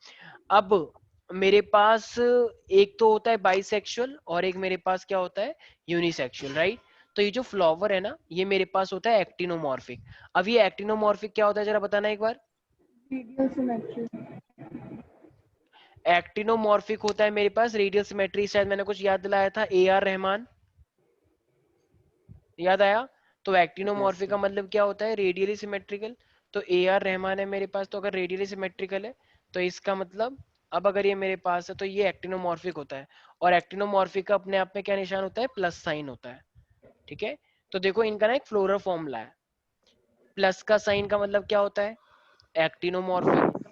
अब मेरे पास एक तो होता है बाइसेक्सुअल और एक मेरे पास क्या होता है, यूनिसेक्सुअल, राइट। तो ये जो फ्लावर है ना, ये मेरे पास होता है एक्टिनोमॉर्फिक। अब ये एक्टिनोमॉर्फिक क्या होता है, जरा बताना एक बार। Radial symmetry. एक्टिनोमॉर्फिक होता है मेरे पास रेडियल सिमेट्री, शायद मैंने कुछ याद दिलाया था, ए आर रहमान, याद आया? तो Yes, एक्टिनोमॉर्फिक sir. का मतलब क्या होता है, रेडियली सिमेट्रिकल। तो ए आर रहमान है मेरे पास, तो अगर रेडियली सिमेट्रिकल है तो इसका मतलब, अब अगर ये मेरे पास है तो ये एक्टिनोमॉर्फिक होता है। और एक्टिनोमॉर्फिक का अपने आप में क्या निशान होता है, प्लस साइन होता है, ठीक है। तो देखो इनका ना एक फ्लोरल फॉर्मूला है, प्लस का साइन का मतलब क्या होता है, एक्टिनोमॉर्फिक।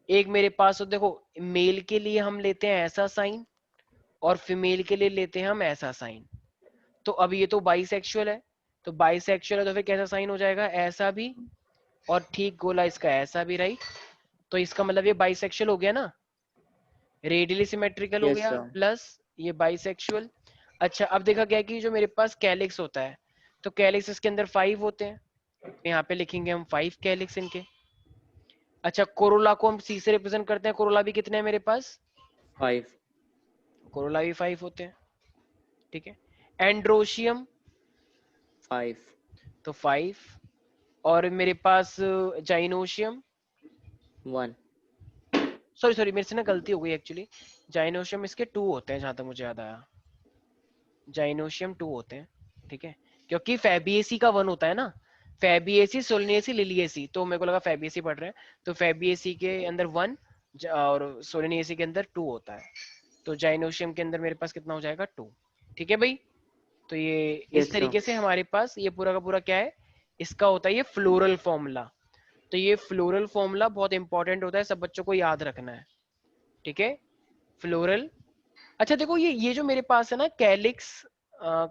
एक मेरे पास, तो देखो मेल के लिए हम लेते हैं ऐसा साइन और फीमेल के लिए लेते हैं हम ऐसा साइन। तो अब ये तो बाइसेक्सुअल है, तो बाइसेक्सुअल है तो फिर कैसा साइन हो जाएगा, ऐसा भी, और ठीक गोला इसका ऐसा भी, राइट। तो इसका मतलब ये बाइसेक्सुअल हो गया ना, रेडियली सिमेट्रिकल हो Yes, गया, sir. प्लस ये बाइसेक्सुअल। अच्छा अब देखा गया कि जो मेरे पास कैलिक्स होता है, तो कैलिक्स इसके अंदर 5 होते हैं, यहाँ पे लिखेंगे हम 5 कैलिक्स इनके। अच्छा कोरोला को हम सी से रिप्रेजेंट करते हैं, कोरोला भी कितने हैं मेरे पास, 5. कोरोला भी 5 होते हैं, ठीक है। एंड्रोशियम 5. तो 5, और मेरे पास जाइनोशियम, 1. सॉरी सॉरी मेरे से ना गलती हो गई एक्चुअली, जाइनोशियम इसके 2 होते हैं जहां तक मुझे याद आया, जाइनोशियम 2 होते हैं, ठीक है। क्योंकि फैबिएसी का 1 होता है ना, फैबिएसी सोलिनेसी लिलिएसी, तो मेरे को लगा फैबिएसी पढ़ रहे हैं, तो फैबिएसी के अंदर 1 और सोलिनेसी के अंदर 2 होता है। तो जाइनोशियम के अंदर मेरे पास कितना हो जाएगा, 2, ठीक है भाई। तो ये Yes, इस sir. तरीके से हमारे पास ये पूरा का पूरा क्या है, इसका होता है ये फ्लोरल फॉर्मूला। तो ये फ्लोरल फॉर्मूला बहुत इंपॉर्टेंट होता है, सब बच्चों को याद रखना है, ठीक है, फ्लोरल। अच्छा देखो ये जो मेरे पास है ना कैलिक्स,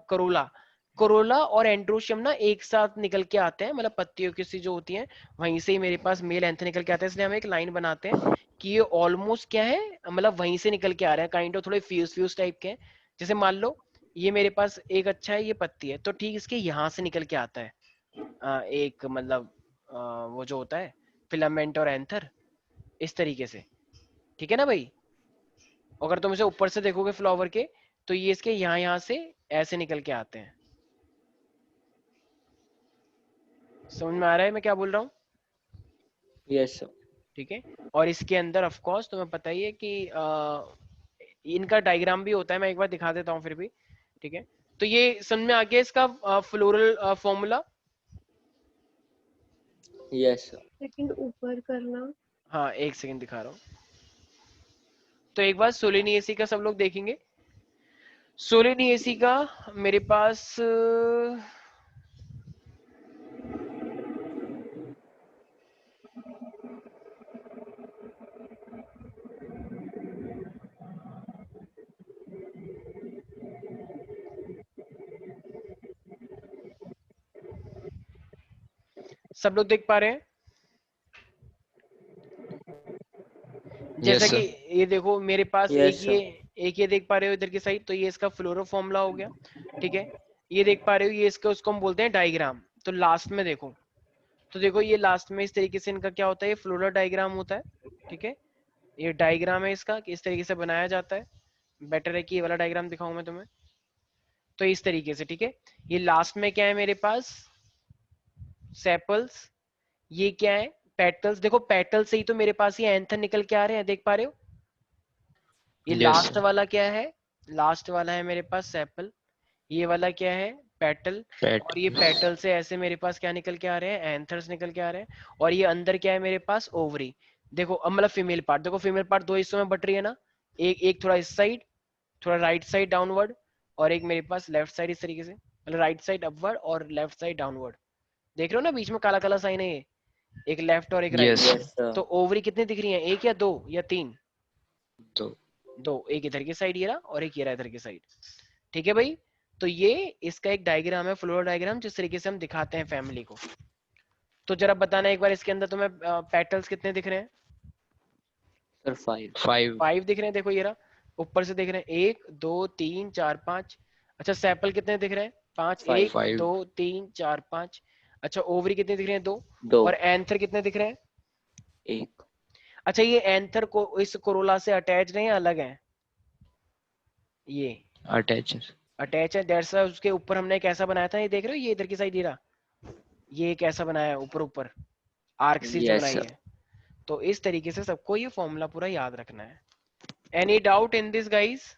करोला, कोरोला और एंड्रोशियम ना एक साथ निकल के आते हैं, मतलब पत्तियों की सी जो होती हैं वहीं से ही मेरे पास मेल एंथ निकल के आते हैं, इसलिए हम एक लाइन बनाते हैं कि ये ऑलमोस्ट क्या है, मतलब वहीं से निकल के आ रहे हैं, काइंड ऑफ थोड़े फ्यूज फ्यूज टाइप के हैं। जैसे मान लो ये मेरे पास एक अच्छा है, ये पत्ती है, तो ठीक इसके यहाँ से निकल के आता है एक मतलब वो जो होता है फिलामेंट और एंथर, इस तरीके से, ठीक है ना भाई। अगर तुम इसे ऊपर से देखोगे फ्लावर के, तो ये इसके यहाँ से ऐसे निकल के आते हैं। समझ में आ रहा है मैं क्या बोल रहा हूँ? Yes, sir. ठीक है। और इसके अंदर ऑफ कोर्स तुम्हें पता ही है कि इनका डायग्राम भी होता है, मैं एक बार दिखा देता हूँ फिर भी, ठीक है। तो ये समझ में आ गया इसका floral formula. Yes, sir. Second ऊपर करना। हाँ एक सेकंड दिखा रहा हूँ। तो एक बार सोलिनिएसी का सब लोग देखेंगे, सोलिनिएसी का मेरे पास सब लोग देख पा रहे हैं, जैसा Yes, कि sir. ये देखो मेरे पास Yes, sir. एक ये देख पा रहे हो इधर की साइड, तो ये इसका फ्लोरो फॉर्मूला हो गया, ठीक है। ये देख पा रहे हो, ये इसका उसको हम बोलते हैं डायग्राम। तो लास्ट में देखो, तो देखो ये लास्ट में इस तरीके से इनका क्या होता है, ये फ्लोरल डायग्राम होता है, ठीक है। ये डायग्राम है इसका कि इस तरीके से बनाया जाता है, बेटर है कि ये वाला डायग्राम दिखाऊं मैं तुम्हें। तो इस तरीके से, ठीक है। ये लास्ट में क्या है मेरे पास, सेपल्स, ये क्या है, पेटल्स। देखो पेटल से ही तो मेरे पास ये एंथर निकल के आ रहे हैं, देख पा रहे हो। ये Yes, लास्ट sir. वाला क्या है, लास्ट वाला है मेरे पास सेपल, ये वाला क्या है, पेटल। Pet. और ये पेटल से ऐसे मेरे पास क्या निकल के आ रहे हैं, एंथर्स निकल के आ रहे हैं। और ये अंदर क्या है मेरे पास, ओवरी। देखो अब मतलब फीमेल पार्ट, देखो फीमेल पार्ट दो हिस्सों में बट रही है ना, एक एक थोड़ा इस साइड, थोड़ा राइट साइड डाउनवर्ड, और एक मेरे पास लेफ्ट साइड इस तरीके से, मतलब राइट साइड अपवर्ड और लेफ्ट साइड डाउनवर्ड। देख रहे हो ना बीच में काला काला साइन है ये, एक लेफ्ट और एक राइट। Yes. Yes, sir. तो ओवरी कितनी दिख रही है, एक या दो या तीन? तो दो, एक इधर की साइड ये रहा और एक ये रहा इधर की साइड। ठीक है भाई, तो ये इसका एक डायग्राम है, फ्लोर डायग्राम, जिस तरीके से हम दिखाते हैं फैमिली को। तो जरा बताना एक बार, इसके अंदर तुम्हें पेटल्स कितने दिख रहे हैं? Sir, 5. 5. 5 दिख रहे हैं, देखो ये रहा, ऊपर से दिख रहे हैं 1 2 3 4 5। अच्छा सेपल कितने दिख रहे हैं? 5, 1 5. 2 3 4 5। अच्छा ओवरी कितने दिख रहे हैं? 2। 2. और एंथर कितने दिख रहे हैं? 1. अच्छा ये एंथर को इस कोरोला से अटैच हैं या अलग हैं? ये Attach. अटैच है, दैट्स व्हाई उसके ऊपर हमने एक ऐसा बनाया था, ये देख रहे हो, ये इधर की साइड ये रहा, ये एक ऐसा बनाया है ऊपर ऊपर, आर्क सी से Yes, बनाई sir. है। तो इस तरीके से सबको ये फॉर्मूला पूरा याद रखना है। Any doubt in this guys?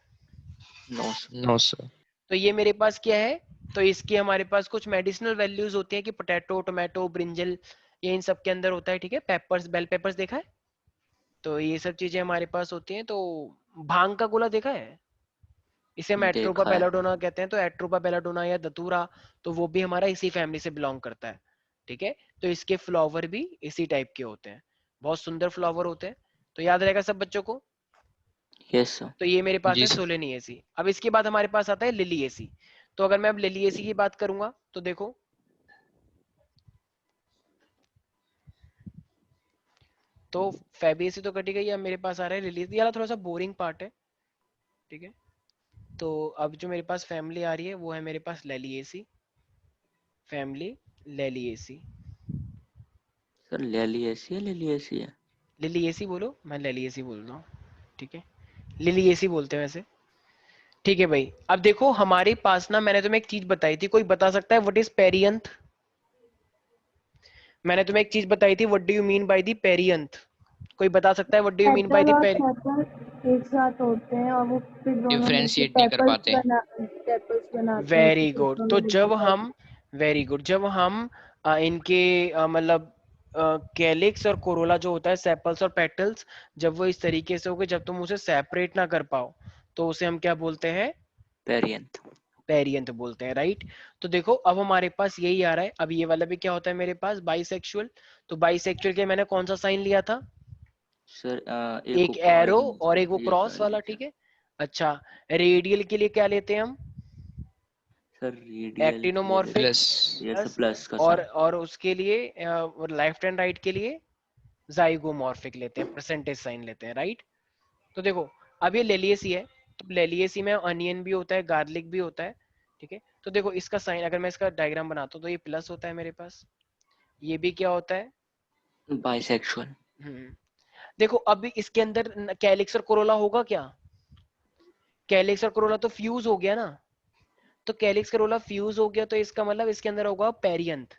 No, sir. No, sir. तो ये मेरे पास क्या है, तो इसकी हमारे पास कुछ मेडिसिनल वैल्यूज होती है कि पोटैटो, टोमेटो, ब्रिंजल, ये इन सब के अंदर होता है। ठीक है, पेपर्स, बेल पेपर्स देखा है, तो ये सब चीजें हमारे पास होती हैं। तो भांग का गोला देखा है, इसे हम एट्रोपा देखा है. बेलाडोना कहते हैं। तो एट्रोपा बेलाडोना या दतूरा, तो वो भी हमारा इसी फैमिली से बिलोंग करता है। ठीक है, तो इसके फ्लावर भी इसी टाइप के होते हैं, बहुत सुंदर फ्लावर होते हैं। तो याद रहेगा सब बच्चों को। Yes, sir. तो ये मेरे पास जी है सर. सोलेनिएसी। अब इसके बाद हमारे पास आता है लिलिएसी। तो अगर मैं अब लिलिएसी की बात करूंगा तो देखो, तो फेबिएसी तो कटी गई, अब मेरे पास आ रहा है लिलिएसी। ये वाला थोड़ा सा बोरिंग पार्ट है। ठीक है, तो अब जो मेरे पास फैमिली आ रही है वो है मेरे पास लेलिएसी, फैमिली लेलिएसी। Sir, Liliaceae है, Liliaceae है. लिलिएसी बोलो, मैं लेलिएसी बोल रहा हूँ। ठीक है, लिलिएसी बोलते हैं वैसे। ठीक है भाई, अब देखो हमारे पास ना, मैंने तुम्हें एक चीज बताई थी, कोई बता सकता है व्हाट इज पेरियंथ? मैंने तुम्हें एक चीज बताई थी, what do you mean by the perianth? कोई बता सकता है what do you mean by petal the और पेरी? सेपल एक साथ होते हैं और वो फिर दोनों मिलकर Differentiate नहीं कर पाते. पेपल्स बनाते हैं, वेरी फिर गुड। दोनों तो मिलकर जब हम, पेटल। वेरी गुड, जब हम इनके मतलब कैलिक्स और कोरोला जो होता है, सेपल्स और पेटल्स, जब वो इस तरीके से हो गए, जब तुम उसे सेपरेट ना कर पाओ, तो उसे हम क्या बोलते हैं? Perianth. पेरियंथ बोलते हैं, राइट। तो देखो अब हमारे पास यही आ रहा है। अब ये वाला भी क्या होता है मेरे पास? बाइसेक्सुअल। तो बाइसेक्सुअल के मैंने कौन सा साइन लिया था? Sir, एक एक ऊपर एरो एक और नीचे, एक वो ये क्रॉस सर वाला। नीचे. ठीक है, अच्छा रेडियल के लिए क्या लेते हैं हम? Sir, radial के लिए actinomorphic. Plus. yes, plus, plus का और sign. और उसके लिए लेफ्ट एंड राइट के लिए जाइगोमॉर्फिक लेते हैं, परसेंटेज साइन लेते हैं, राइट। तो देखो अब ये लेलिएसी है, तो लेलिएसी में अनियन भी होता है, गार्लिक भी होता है। ठीक है, तो देखो इसका साइन, अगर मैं इसका डायग्राम बनाता हूँ तो ये प्लस होता है मेरे पास, ये भी क्या होता है? Bisexual. देखो अब इसके अंदर कैलिक्स और कोरोला होगा क्या? कैलिक्स और कोरोला तो फ्यूज हो गया ना, तो कैलिक्स कोरोला फ्यूज हो गया, तो इसका मतलब इसके अंदर होगा पेरियंथ।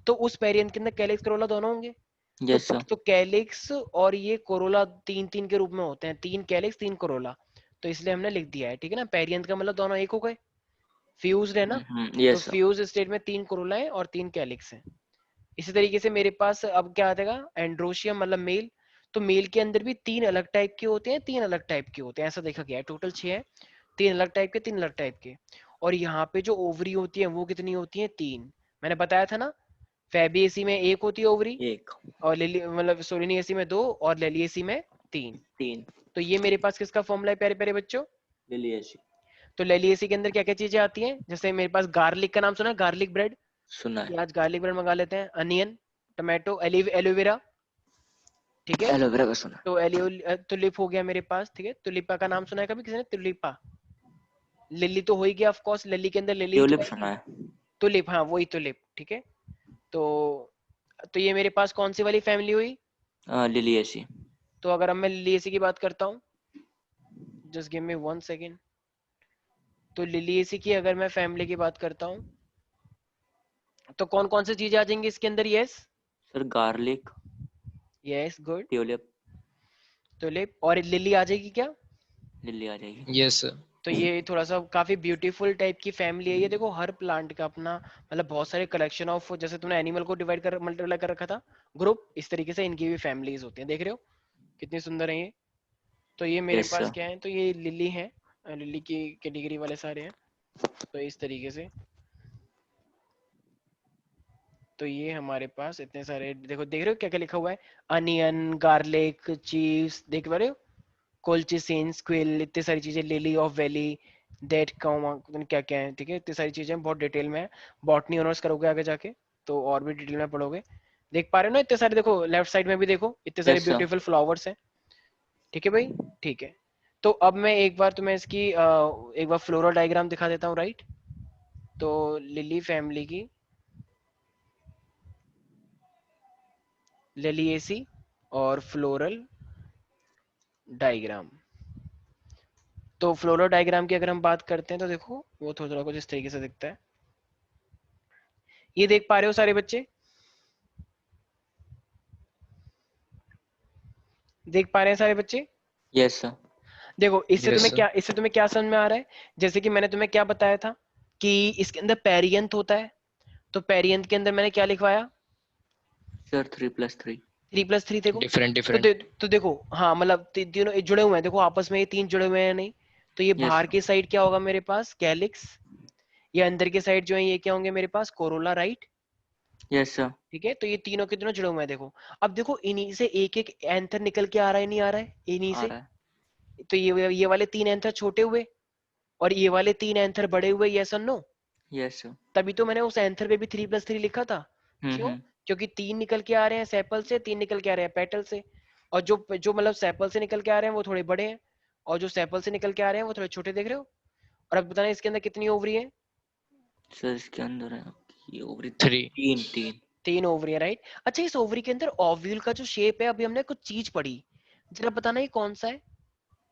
तो उस पेरियंथ के अंदर कैलिक्स कोरोला दोनों होंगे। Yes, sir. तो कैलिक्स और ये कोरोला तीन तीन के रूप में होते हैं, 3 कैलिक्स 3 कोरोला, तो इसलिए हमने लिख दिया है। ठीक है ना, पेरियंथ का मतलब दोनों एक हो गए, फ्यूज्ड है ना। तो Yes, sir. फ्यूज स्टेट में 3 कोरोला है और 3 कैलिक्स है। इसी तरीके से मेरे पास अब क्या आ जाएगा? एंड्रोशियम मतलब मेल। तो मेल के अंदर भी 3 अलग टाइप के होते हैं, 3 अलग टाइप के होते हैं, ऐसा देखा गया है। टोटल 6 है, 3 अलग टाइप के, 3 अलग टाइप के। और यहाँ पे जो ओवरी होती है वो कितनी होती है? 3। मैंने बताया था ना, फेबिएसी में 1 होती है ओवरी, एक. और लिली मतलब सोलिनिएसी में 2, और लेलिएसी में 3। 3. तो ये मेरे पास किसका फॉर्मूला है प्यारे प्यारे बच्चों? Liliaceae. तो लेलिएसी के अंदर क्या क्या चीजें आती हैं? जैसे मेरे पास गार्लिक का नाम सुना है, गार्लिक ब्रेड, सुना कि है. आज गार्लिक ब्रेड मंगा लेते हैं। Onion, tomato, aloe vera. ठीक है, एलोवेरा का सुना है. तो तुलिप हो गया मेरे पास। ठीक है, तुलिपा का नाम सुना है कभी किसी ने? तुलिपा। लिली तो हो ही गया ऑफ कोर्स, लिली के अंदर लिली तो ट्यूलिप सुना आएगी। है. तुलिप, हाँ वही तुलिप। ठीक है, तो ये मेरे पास कौन सी वाली फैमिली हुई? Liliaceae. तो अगर अब मैं लिलिएसी की बात करता हूँ, जस्ट गिव मी 1 सेकेंड। तो लिलिएसी की अगर मैं फैमिली की बात करता हूँ, तो कौन कौन सी चीजें आ जाएंगी इसके अंदर? Yes, Sir, garlic. Yes, good. Tulip. Tulip और लिली आ जाएगी क्या? लिली आ जाएगी. Yes, sir. तो ये थोड़ा सा काफी ब्यूटीफुल टाइप की फैमिली है ये। देखो हर प्लांट का अपना मतलब बहुत सारे कलेक्शन ऑफ, जैसे तुमने एनिमल को डिवाइड कर मल्टीप्लाई कर रखा था ग्रुप, इस तरीके से इनकी भी फैमिलीज होती हैं। देख रहे हो कितनी सुंदर है ये? तो ये मेरे Yes, पास sir. क्या है, तो ये लिली है, लिली की कैटेगरी वाले सारे हैं। तो इस तरीके से, तो ये हमारे पास इतने सारे, देखो देख रहे हो क्या क्या लिखा हुआ है, अनियन, गार्लिक, चीव्स, देख पा रहे हो, कोल्चिसिन, स्क्विल, इतनी सारी चीजें, लिली ऑफ वैली, डेट क्या क्या है, ठीक है, इतनी सारी चीजें बहुत डिटेल में है। बॉटनी ऑनर्स करोगे आगे जाके तो और भी डिटेल में पढ़ोगे। देख पा रहे हो ना इतने सारे, देखो लेफ्ट साइड में भी देखो इतने सारे Yes, sir. ब्यूटीफुल फ्लावर्स हैं, ठीक है भाई, ठीक है। तो अब मैं एक बार तुम्हें इसकी एक बार फ्लोरल डायग्राम दिखा देता हूँ, राइट। तो लिली फैमिली की लिलिएसी और फ्लोरल डायग्राम। तो फ्लोरल डायग्राम की अगर हम बात करते हैं तो देखो वो थोड़ा थोड़ा कुछ इस तरीके से दिखता है। ये देख पा रहे हो सारे बच्चे, देख पा रहे हैं सारे बच्चे। Yes, sir. देखो Yes, sir. इससे तुम्हें क्या समझ में आ रहा है, जैसे कि मैंने तुम्हें क्या बताया था कि इसके अंदर पेरियंथ होता है, तो पेरियंथ के अंदर मैंने क्या लिखवाया, Sir, 3 plus 3. 3+3। देखो Different, तो different. तो देखो हाँ, मतलब तीनों जुड़े हुए हैं, देखो आपस में ये तीन जुड़े हुए हैं नहीं। तो ये Yes, बाहर sir. की साइड क्या होगा मेरे पास, कैलिक्स। ये अंदर की साइड जो है ये क्या होंगे मेरे पास, कोरोला, राइट। Yes, sir. ठीक है, तो ये तीनों के तीनों जुड़े हुए हैं। देखो अब देखो इन्हीं से एक एक एंथर निकल के आ रहा है, नहीं आ रहा है इन्हीं आ से। रहा है. तो ये वाले तीन एंथर छोटे हुए और ये वाले तीन एंथर बड़े हुए, यस और नो। Yes, sir. तभी तो मैंने उस एंथर पे भी 3+3 लिखा था। क्यों, हम्म. क्योंकि तीन निकल के आ रहे हैं सेपल से, तीन निकल के आ रहे हैं पेटल से, और जो जो मतलब सेपल से निकल के आ रहे हैं वो थोड़े बड़े हैं, और जो सेपल से निकल के आ रहे हैं वो थोड़े छोटे, देख रहे हो। और अब बताना इसके अंदर कितनी ओवरी है, सर इसके अंदर है ये ओवरी 3. तीन. 3 ओवरी है, राइट। अच्छा इस ओवरी के अंदर ओव्यूल का जो शेप है, अभी हमने कुछ चीज पढ़ी, जरा बताना ये कौन सा है,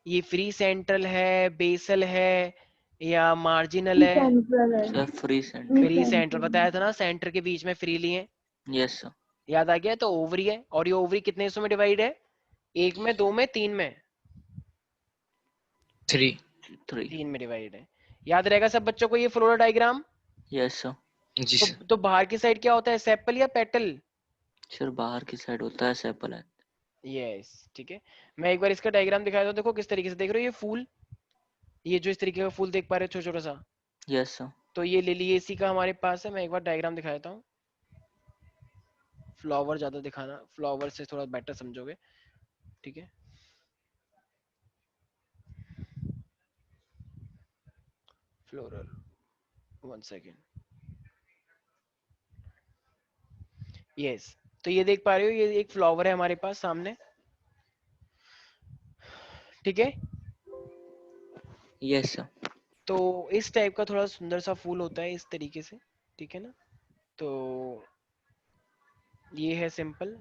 ये फ्री सेंट्रल है, बेसल है, या मार्जिनल है। सेंट्रल है, sir free free centre. Free central central. बताया था ना, सेंटर के बीच में फ्रीली है, यस सर. याद आ गया। तो ओवरी है, और ये ओवरी कितने हिस्सों में डिवाइड है, एक में, दो में, तीन में, 3. 3. तीन में डिवाइड है। याद रहेगा सब बच्चों को ये फ्लोरल डायग्राम। Yes sir. जी तो, sir. तो बाहर की साइड क्या होता है, सेपल या पेटल, सर बाहर की साइड होता है सेपल है. यस, ठीक है। मैं एक बार इसका डायग्राम दिखाया था, देखो किस तरीके से, देख रहे हो ये फूल, ये जो इस तरीके का फूल देख पा रहे हो छोटा छोटा सा, यस सर. तो ये लिलिएसी का हमारे पास है। मैं एक बार डायग्राम दिखा देता हूँ, फ्लावर ज्यादा दिखाना, फ्लावर से थोड़ा बेटर समझोगे, ठीक है। Floral, 1 second, yes. तो ये देख पा रहे हो, ये एक फ्लावर है हमारे पास सामने, ठीक है। Yes sir. तो इस टाइप का थोड़ा सुंदर सा फूल होता है इस तरीके से, ठीक है ना। तो ये है सिंपल,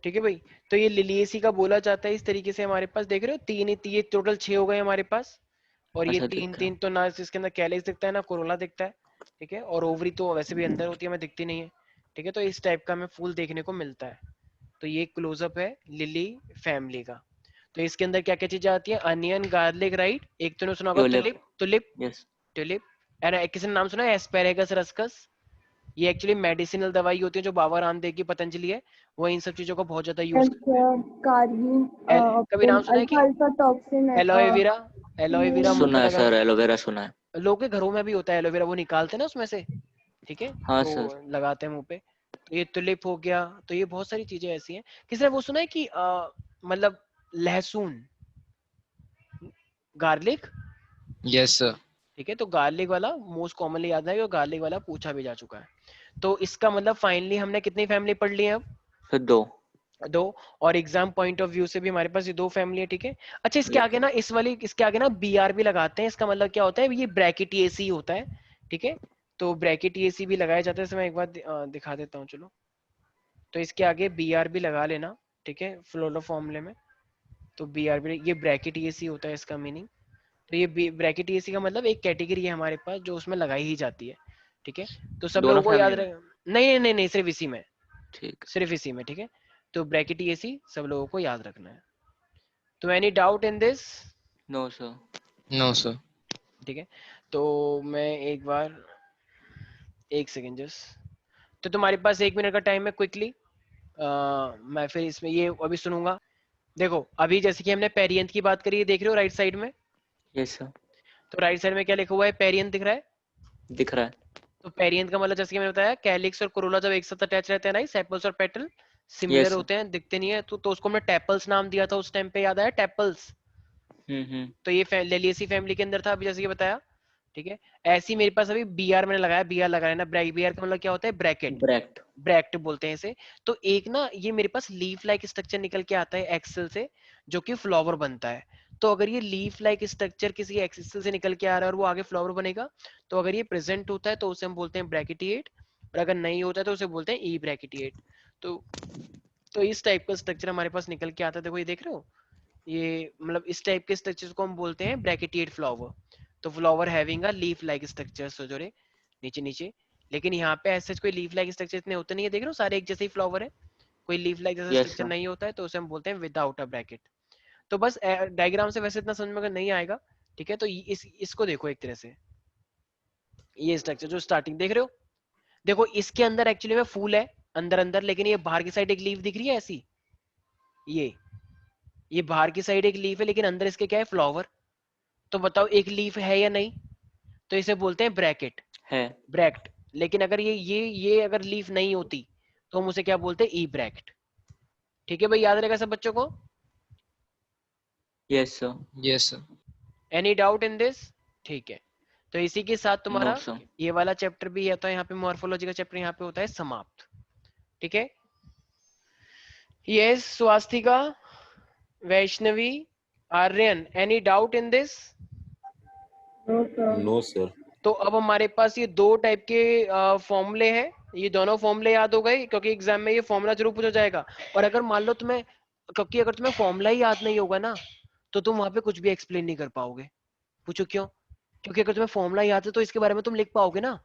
ठीक है भाई। तो ये लिलिएसी का बोला जाता है इस तरीके से, हमारे पास देख रहे हो तीन, ये टोटल 6 हो गए हमारे पास, और ये अच्छा तीन दिख रहा. तीन तो ना इसके अंदर कैलिक्स दिखता है ना कोरोला दिखता है, ठीक है। और ओवरी तो वैसे भी अंदर होती है, हमें दिखती नहीं है, ठीक है। तो इस टाइप का हमें फूल देखने को मिलता है। तो ये क्लोजअप है लिली फैमिली का। तो इसके अंदर क्या क्या चीजें आती है, अनियन, गार्लिक, राइट। एक तो सुना होगा tulip. Tulip, tulip, yes. Tulip, किसी ने नाम सुना है एस्पेरेगस रस्कस। ये एक्चुअली मेडिसिनल दवाई होती है जो बाबा रामदेव की पतंजलि है, वो इन सब चीजों का बहुत ज्यादा यूज करते हैं। कार्बन, कभी नाम सुना है कि अल्फा अल्फा टॉक्सिन है। एलोवेरा, एलोवेरा सुना मतलब है अगर सर एलोवेरा सुना है. लोगों के घरों में भी होता है एलोवेरा, वो निकालते हैं ना उसमें से, ठीक है, हाँ तो सर. लगाते हैं मुंह पे। तो ये टुलिप हो गया, तो ये बहुत सारी चीजें ऐसी हैं। किसी ने वो सुना है कि मतलब लहसुन, गार्लिक, Yes sir. ठीक है। तो गार्लिक वाला मोस्ट कॉमनली याद है, गार्लिक वाला पूछा भी जा चुका है। तो इसका मतलब फाइनली हमने कितनी फैमिली पढ़ ली है अब, सर 2. दो। और एग्जाम पॉइंट ऑफ व्यू से भी हमारे पास ये दो फैमिली है, ठीक है। अच्छा इसके यस आगे ना, इस वाली इसके आगे ना बीआर भी लगाते हैं, इसका मतलब क्या होता है, ये ब्रैकेटिएसी होता है, ठीक है। तो ब्रैकेटिएसी भी लगाया जाता है, इसमें एक बार दिखा देता हूँ, चलो। तो इसके आगे बीआर भी लगा लेना, ठीक है, फ्लोरो फॉर्मूले में। तो बीआर भी, ये ब्रैकेटिएसी होता है इसका मीनिंग। तो ये ब्रैकेटिएसी का मतलब एक कैटेगरी है हमारे पास जो उसमें लगाई ही जाती है, ठीक है। तो सब दोनों लोगों को याद फैमिली में. रहे, नहीं, सिर्फ इसी में, ठीक. सिर्फ इसी में, ठीक है। तो ब्रैकेटिएसी सब लोगों को याद रखना है। तो any doubt in this, no sir. No sir. ठीक है। तो मैं एक बार, एक सेकेंड जस्ट, तो तुम्हारे पास 1 मिनट का टाइम है, क्विकली मैं फिर इसमें ये अभी सुनूंगा, देखो अभी जैसे कि हमने पेरियंथ की बात करी है, देख रहे हो राइट साइड में, यस सर, तो राइट साइड में क्या लिखा हुआ है, पेरियंथ दिख रहा है। दिख रहा है। तो पेरियंथ का मतलब जैसे कि मैंने बताया कैलिक्स और कोरोला जब एक साथ अटैच रहते हैं ना, सेपल्स और पेटल सिमिलर Yes, sir. होते हैं, दिखते नहीं है, तो उसको हमने टेपल्स नाम दिया था उस टाइम पे, याद आया टेपल्स। हम्म। तो ये लेलिएसी फैमिली के अंदर था अभी जैसे कि बताया, ठीक है। ऐसे ही मेरे पास अभी बी आर मैंने लगाया, बी आर लगाया ना, बी आर का मतलब क्या होता है, ब्रैकेट, ब्रैक्ट। ब्रैक्ट बोलते हैं इसे। तो एक ना ये मेरे पास लीफ लाइक स्ट्रक्चर निकल के आता है एक्सेल से, जो कि फ्लावर बनता है। तो अगर ये लीफ लाइक स्ट्रक्चर किसी एक्सेल से निकल के आ रहा है और वो आगे फ्लावर बनेगा, तो अगर ये प्रेजेंट होता है तो उसे हम बोलते हैं ब्रैकेटिएट, और अगर नहीं होता है तो उसे बोलते हैं ई ब्रैकेटिएट। तो इस टाइप का स्ट्रक्चर हमारे पास निकल के आता है। देखो ये देख रहे हो, ये मतलब इस टाइप के स्ट्रक्चर को हम बोलते हैं ब्रैकेटिएट फ्लावर। तो flower having a leaf like structure, so जो नीचे नीचे। लेकिन यहाँ पे ऐसे कोई लीफ लाइक स्ट्रक्चर इतने होते नहीं है, देख रहे हो सारे एक जैसे ही फ्लावर है, कोई लीफ लाइक जैसा यस स्ट्रक्चर सर। नहीं होता है, तो उसे हम बोलते हैं विदाउट अ ब्रैकेट। तो बस डायग्राम से वैसे इतना समझ में अगर नहीं आएगा, ठीक है, तो इसको देखो एक तरह से, ये स्ट्रक्चर जो स्टार्टिंग देख रहे हो, देखो इसके अंदर एक्चुअली में फूल है अंदर अंदर, लेकिन ये बाहर की साइड एक लीफ दिख रही है ऐसी, ये बाहर की साइड एक लीफ है लेकिन अंदर इसके क्या है, फ्लावर। तो बताओ एक लीफ है या नहीं, तो इसे बोलते हैं ब्रैकेट, है। ब्रैक्ट। लेकिन अगर ये अगर लीफ नहीं होती तो हम उसे क्या बोलते हैं, ई ब्रैक्ट। ठीक है भाई, याद रहेगा सब बच्चों को। Yes sir. Yes, sir. Any doubt in this? ठीक है, तो इसी के साथ नो तुम्हारा सर। ये वाला चैप्टर भी है, तो यहाँ पे मॉर्फोलॉजी का चैप्टर यहाँ पे होता है समाप्त। ठीक है, yes Swastika, Vaishnavi, Aryan, any doubt in this? No, sir. No, sir. तो अब हमारे पास ये दो टाइप के फॉर्मूले हैं, ये दोनों फॉर्मूले याद हो गए, क्योंकि एग्जाम में ये फॉर्मूला जरूर पूछा जाएगा। और अगर मान लो तुम्हें, क्योंकि अगर तुम्हें फॉर्मूला ही याद नहीं होगा ना, तो तुम वहां पे कुछ भी एक्सप्लेन नहीं कर पाओगे। पूछो क्यों? क्योंकि अगर तुम्हें फॉर्मूला याद है तो इसके बारे में तुम लिख पाओगे ना।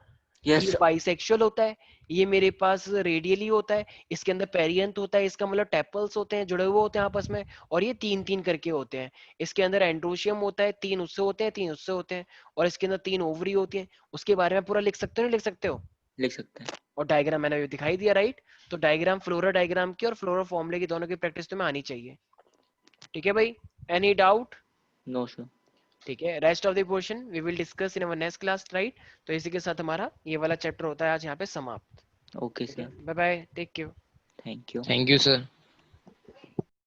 यस ये सर। बाइसेक्सुअल होता है, ये मेरे पास रेडियली होता है, इसके अंदर पेरियंथ होता है, इसका मतलब टेपल्स होते हैं, जुड़े हुए होते हैं आपस में, और ये तीन तीन करके होते हैं। इसके अंदर एंड्रोशियम होता है, तीन उससे होते हैं, तीन उससे होते हैं, और इसके अंदर तीन ओवरी होती हैं। उसके बारे में पूरा लिख सकते हो, नहीं लिख सकते हो? लिख सकते हैं। और डायग्राम मैंने अभी दिखाई दिया, राइट? तो डायग्राम, फ्लोरा डायग्राम की और फ्लोरा फॉर्मूले की दोनों की प्रैक्टिस तुम्हें आनी चाहिए। ठीक है भाई, एनी डाउट? No sir. ठीक है, rest of the portion we will discuss in our next class, right? तो इसी के साथ हमारा ये वाला चैप्टर होता है आज यहाँ पे समाप्त। ओके ठीक है, sir. Bye bye, take care. Thank you. Thank you, sir.